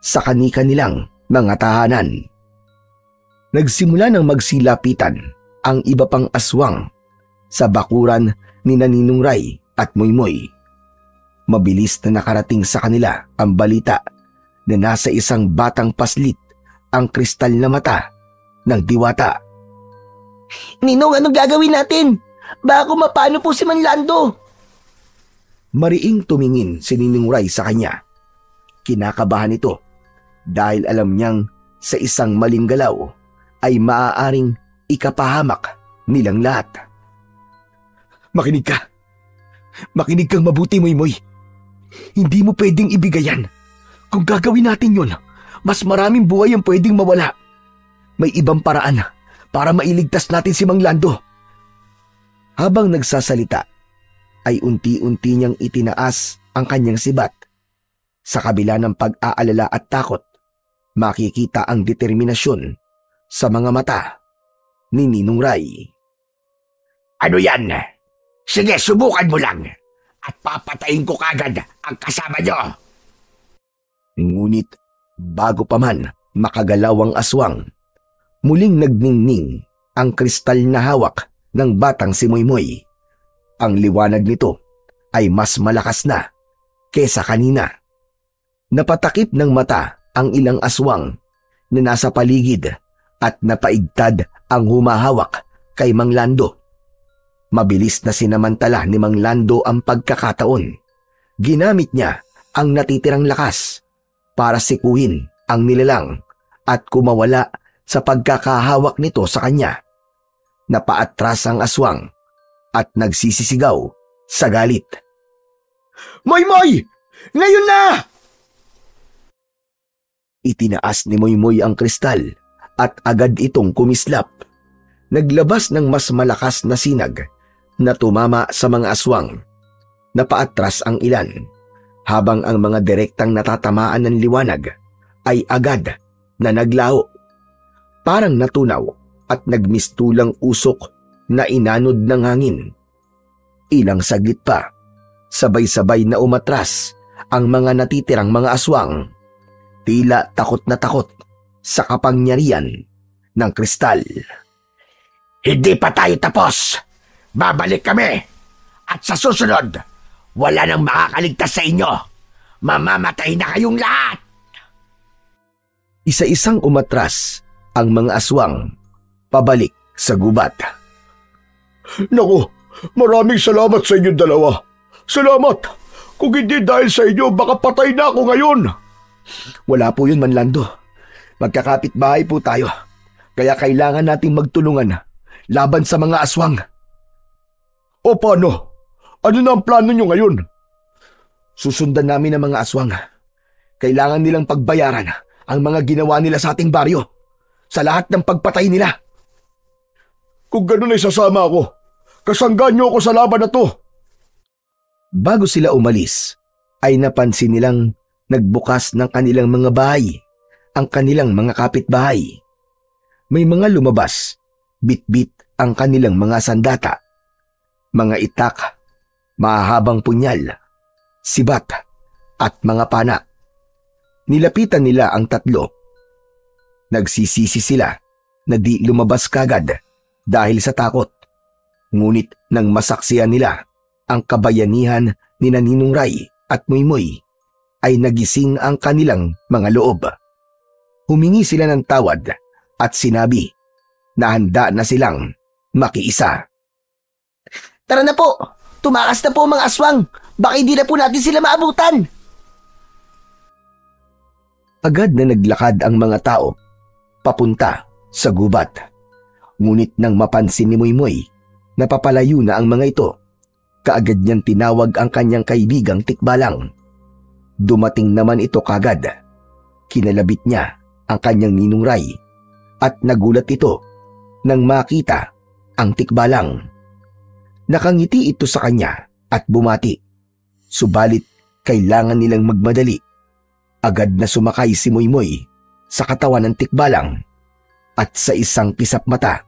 sa kani-kanilang mga tahanan. Nagsimula ng magsilapitan ang iba pang aswang sa bakuran ni Ninong Ray at Moymoy. Mabilis na nakarating sa kanila ang balita na nasa isang batang paslit ang kristal na mata ng diwata. Ninong, anong gagawin natin? Baka mapano po si Mang Lando? Mariing tumingin si Ninong Ray sa kanya. Kinakabahan ito dahil alam niyang sa isang maling galaw ay maaaring ikapahamak nilang lahat. Makinig ka! Makinig kang mabuti, Moymoy. Hindi mo pwedeng ibigay yan. Kung gagawin natin yun, mas maraming buhay ang pwedeng mawala. May ibang paraan para mailigtas natin si Mang Lando. Habang nagsasalita, ay unti-unti niyang itinaas ang kanyang sibat. Sa kabila ng pag-aalala at takot, makikita ang determinasyon sa mga mata ni Ninong Ray. Ano yan? Sige, subukan mo lang. At papatayin ko kagad ang kasama niyo. Ngunit bago pa man makagalaw ang aswang, muling nagningning ang kristal na hawak ng batang si Moymoy. Ang liwanag nito ay mas malakas na kesa kanina. Napatakip ng mata ang ilang aswang na nasa paligid at napaigtad ang humahawak kay Mang Lando. Mabilis na sinamantala ni Mang Lando ang pagkakataon. Ginamit niya ang natitirang lakas para sikuhin ang nilalang at kumawala sa pagkakahawak nito sa kanya. Napaatras ang aswang at nagsisisigaw sa galit. Moymoy! Ngayon na! Itinaas ni Moymoy ang kristal at agad itong kumislap. Naglabas ng mas malakas na sinag na tumama sa mga aswang. Napaatras ang ilan, habang ang mga direktang natatamaan ng liwanag ay agad na naglaho. Parang natunaw at nagmistulang usok na inanod ng hangin. Ilang saglit pa, sabay-sabay na umatras ang mga natitirang mga aswang. Tila takot na takot sa kapangyarihan ng kristal. Hindi pa tayo tapos. Babalik kami. At sa susunod, wala nang makakaligtas sa inyo. Mamamatay na kayong lahat. Isa-isang umatras ang mga aswang pabalik sa gubat. Naku, maraming salamat sa inyong dalawa. Salamat! Kung hindi dahil sa inyo, baka patay na ako ngayon. Wala po yun, Manlando. Magkakapit-bahay po tayo. Kaya kailangan nating magtulungan laban sa mga aswang. O paano? Ano na ang plano nyo ngayon? Susundan namin ang mga aswang. Kailangan nilang pagbayaran ang mga ginawa nila sa ating baryo. Sa lahat ng pagpatay nila. Kung ganun ay sasama ako. Kasanggan nyo ako sa laban na to. Bago sila umalis, ay napansin nilang nagbukas ng kanilang mga bahay ang kanilang mga kapitbahay. May mga lumabas, bit-bit ang kanilang mga sandata, mga itak, mahahabang punyal, sibat, at mga pana. Nilapitan nila ang tatlo. Nagsisisi sila na di lumabas kagad dahil sa takot. Ngunit nang masaksiyan nila ang kabayanihan ni Ninong Ray at Moymoy, ay nagising ang kanilang mga loob. Humingi sila ng tawad at sinabi na handa na silang makiisa. Tara na po! Tumakas na po ang mga aswang! Baka hindi na po natin sila maabutan! Agad na naglakad ang mga tao papunta sa gubat. Ngunit nang mapansin ni Moymoy na papalayo na ang mga ito, kaagad niyang tinawag ang kanyang kaibigang Tikbalang. Dumating naman ito kagad. Kinalabit niya ang kanyang Ninong Ray at nagulat ito nang makita ang Tikbalang. Nakangiti ito sa kanya at bumati. Subalit kailangan nilang magmadali. Agad na sumakay si Moymoy sa katawan ng Tikbalang at sa isang kisap mata,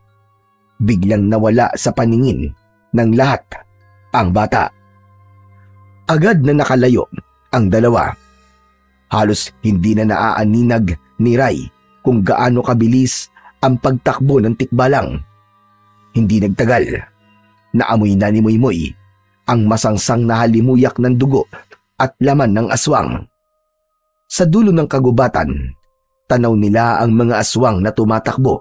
biglang nawala sa paningin ng lahat ang bata. Agad na nakalayo ang dalawa. Halos hindi na naaaninag ni Ray kung gaano kabilis ang pagtakbo ng Tikbalang. Hindi nagtagal, naamoy na ni Moymoy ang masangsang na halimuyak ng dugo at laman ng aswang. Sa dulo ng kagubatan, tanaw nila ang mga aswang na tumatakbo.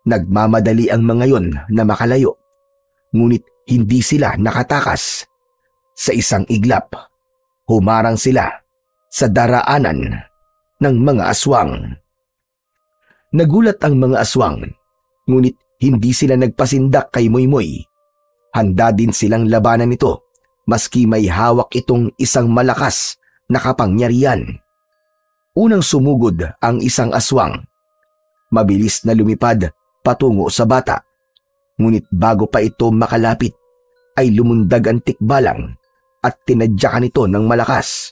Nagmamadali ang mga yon na makalayo, ngunit hindi sila nakatakas. Sa isang iglap, humarang sila sa daraanan ng mga aswang. Nagulat ang mga aswang, ngunit hindi sila nagpasindak kay Moymoy. Handa din silang labanan ito, maski may hawak itong isang malakas na kapangyarihan. Unang sumugod ang isang aswang. Mabilis na lumipad patungo sa bata. Ngunit bago pa ito makalapit, ay lumundag ang Tikbalang at tinadyakan ito ng malakas.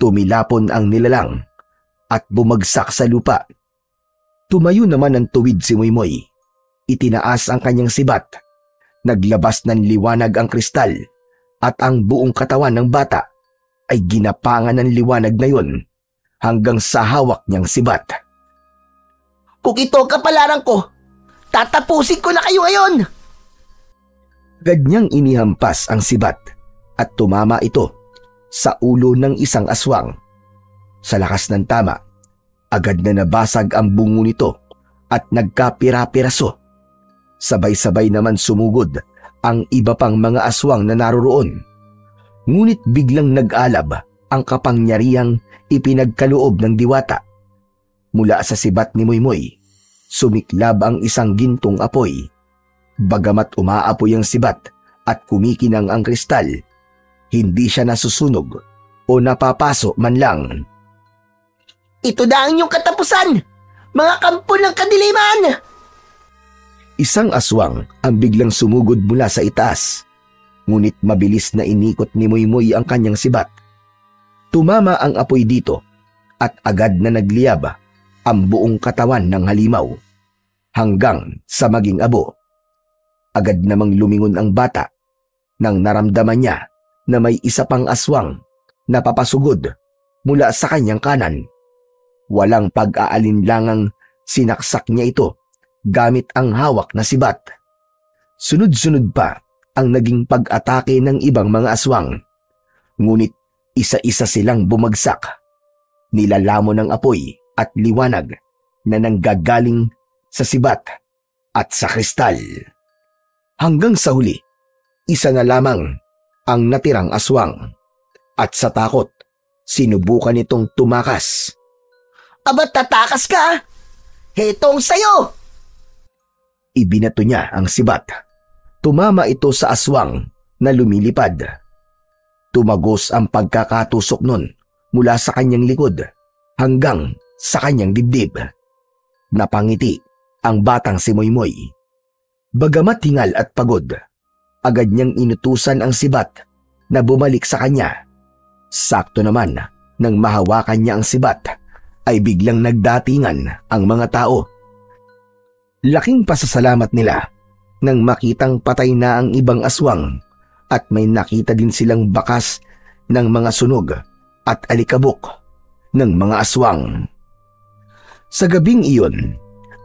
Tumilapon ang nilalang at bumagsak sa lupa. Tumayo naman ng tuwid si Moymoy. Itinaas ang kanyang sibat. Naglabas ng liwanag ang kristal at ang buong katawan ng bata ay ginapangan ng liwanag na yon hanggang sa hawak niyang sibat. Kung ito ang kapalaran ko, tatapusin ko na kayo ngayon! Agad niyang inihampas ang sibat at tumama ito sa ulo ng isang aswang. Sa lakas ng tama, agad na nabasag ang bungo nito at nagkapira-piraso. Sabay-sabay naman sumugod ang iba pang mga aswang na naroroon. Ngunit biglang nag-alab ang kapangyarihang ipinagkaloob ng diwata. Mula sa sibat ni Moymoy sumiklab ang isang gintong apoy. Bagamat umaapoy ang sibat at kumikinang ang kristal, hindi siya nasusunog o napapaso man lang. Ito na ang inyong katapusan, mga kampo ng kadiliman! Isang aswang ang biglang sumugod mula sa itaas, ngunit mabilis na inikot ni Moymoy ang kanyang sibat. Tumama ang apoy dito at agad na nagliyab ang buong katawan ng halimaw hanggang sa maging abo. Agad namang lumingon ang bata nang naramdaman niya na may isa pang aswang na papasugod mula sa kanyang kanan. Walang pag-aalinlangang sinaksak niya ito gamit ang hawak na sibat. Sunod-sunod pa ang naging pag-atake ng ibang mga aswang. Ngunit isa-isa silang bumagsak. Nilalamon ng apoy at liwanag na nanggagaling sa sibat at sa kristal. Hanggang sa huli, isa na lamang ang natirang aswang. At sa takot, sinubukan itong tumakas. Aba, tatakas ka! Hetong sayo! Ibinato niya ang sibat. Tumama ito sa aswang na lumilipad. Tumagos ang pagkakatusok nun mula sa kanyang likod hanggang sa kanyang dibdib. Napangiti ang batang si Moymoy. Bagamat hingal at pagod, agad niyang inutusan ang sibat na bumalik sa kanya. Sakto naman nang mahawakan niya ang sibat ay biglang nagdatingan ang mga tao. Laking pasasalamat nila nang makitang patay na ang ibang aswang at may nakita din silang bakas ng mga sunog at alikabok ng mga aswang. Sa gabing iyon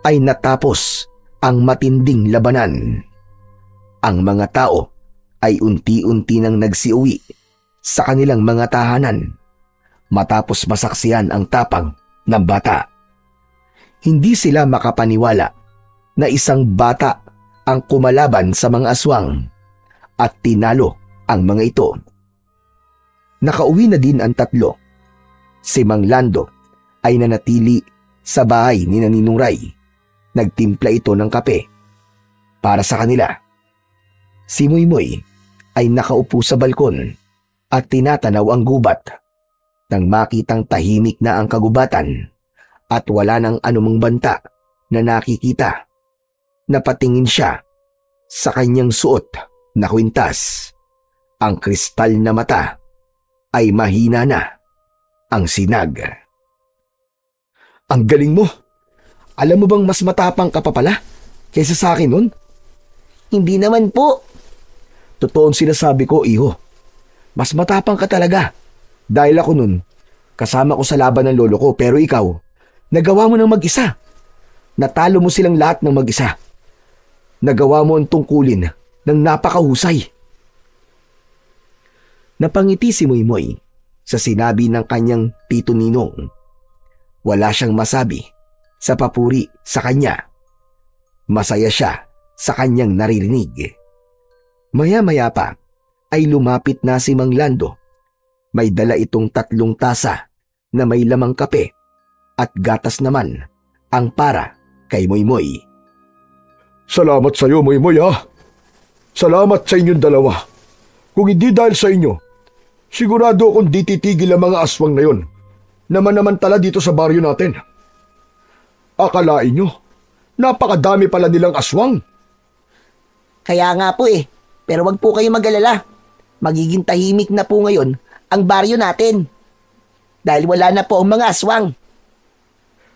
ay natapos ang matinding labanan. Ang mga tao ay unti-unti nang nagsiuwi sa kanilang mga tahanan matapos masaksihan ang tapang ng bata. Hindi sila makapaniwala na isang bata ang kumalaban sa mga aswang at tinalo ang mga ito. Nakauwi na din ang tatlo. Si Mang Lando ay nanatili sa bahay ni Ninong Ray. Nagtimpla ito ng kape para sa kanila. Si Moymoy ay nakaupo sa balkon at tinatanaw ang gubat. Nang makitang tahimik na ang kagubatan at wala nang anumang banta na nakikita, napatingin siya sa kanyang suot na kwintas. Ang kristal na mata ay mahina na ang sinag. Ang galing mo! Alam mo bang mas matapang ka pa pala kaysa sa akin nun? Hindi naman po. Totoo ang sinasabi ko, iho. Mas matapang ka talaga. Dahil ako nun, kasama ko sa laban ng lolo ko, pero ikaw, nagawa mo ng mag-isa. Natalo mo silang lahat ng mag-isa. Nagawa mo ang tungkulin ng napakahusay. Napangiti si Moymoy sa sinabi ng kanyang tito Ninong. Wala siyang masabi sa papuri sa kanya. Masaya siya sa kanyang naririnig. Maya-maya pa ay lumapit na si Mang Lando. May dala itong 3 tasa na may lamang kape at gatas naman ang para kay Moymoy. Salamat sa iyo, Moymoy, ha? Salamat sa inyong dalawa. Kung hindi dahil sa inyo, sigurado akong di titigil ang mga aswang na yon na manamantala dito sa baryo natin. Akalain nyo, napakadami pala nilang aswang. Kaya nga po pero wag po kayo mag-alala. Magiging tahimik na po ngayon ang baryo natin. Dahil wala na po ang mga aswang.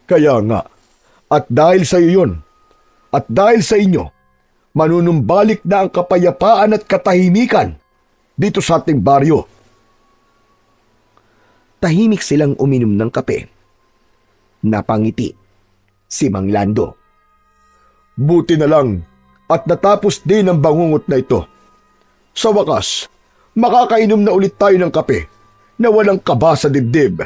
Kaya nga, at dahil sa iyo yun, at dahil sa inyo, manunumbalik na ang kapayapaan at katahimikan dito sa ating baryo. Tahimik silang uminom ng kape. Napangiti si Mang Lando. Buti na lang at natapos din ang bangungot na ito. Sa wakas, makakainom na ulit tayo ng kape na walang kaba sa dibdib.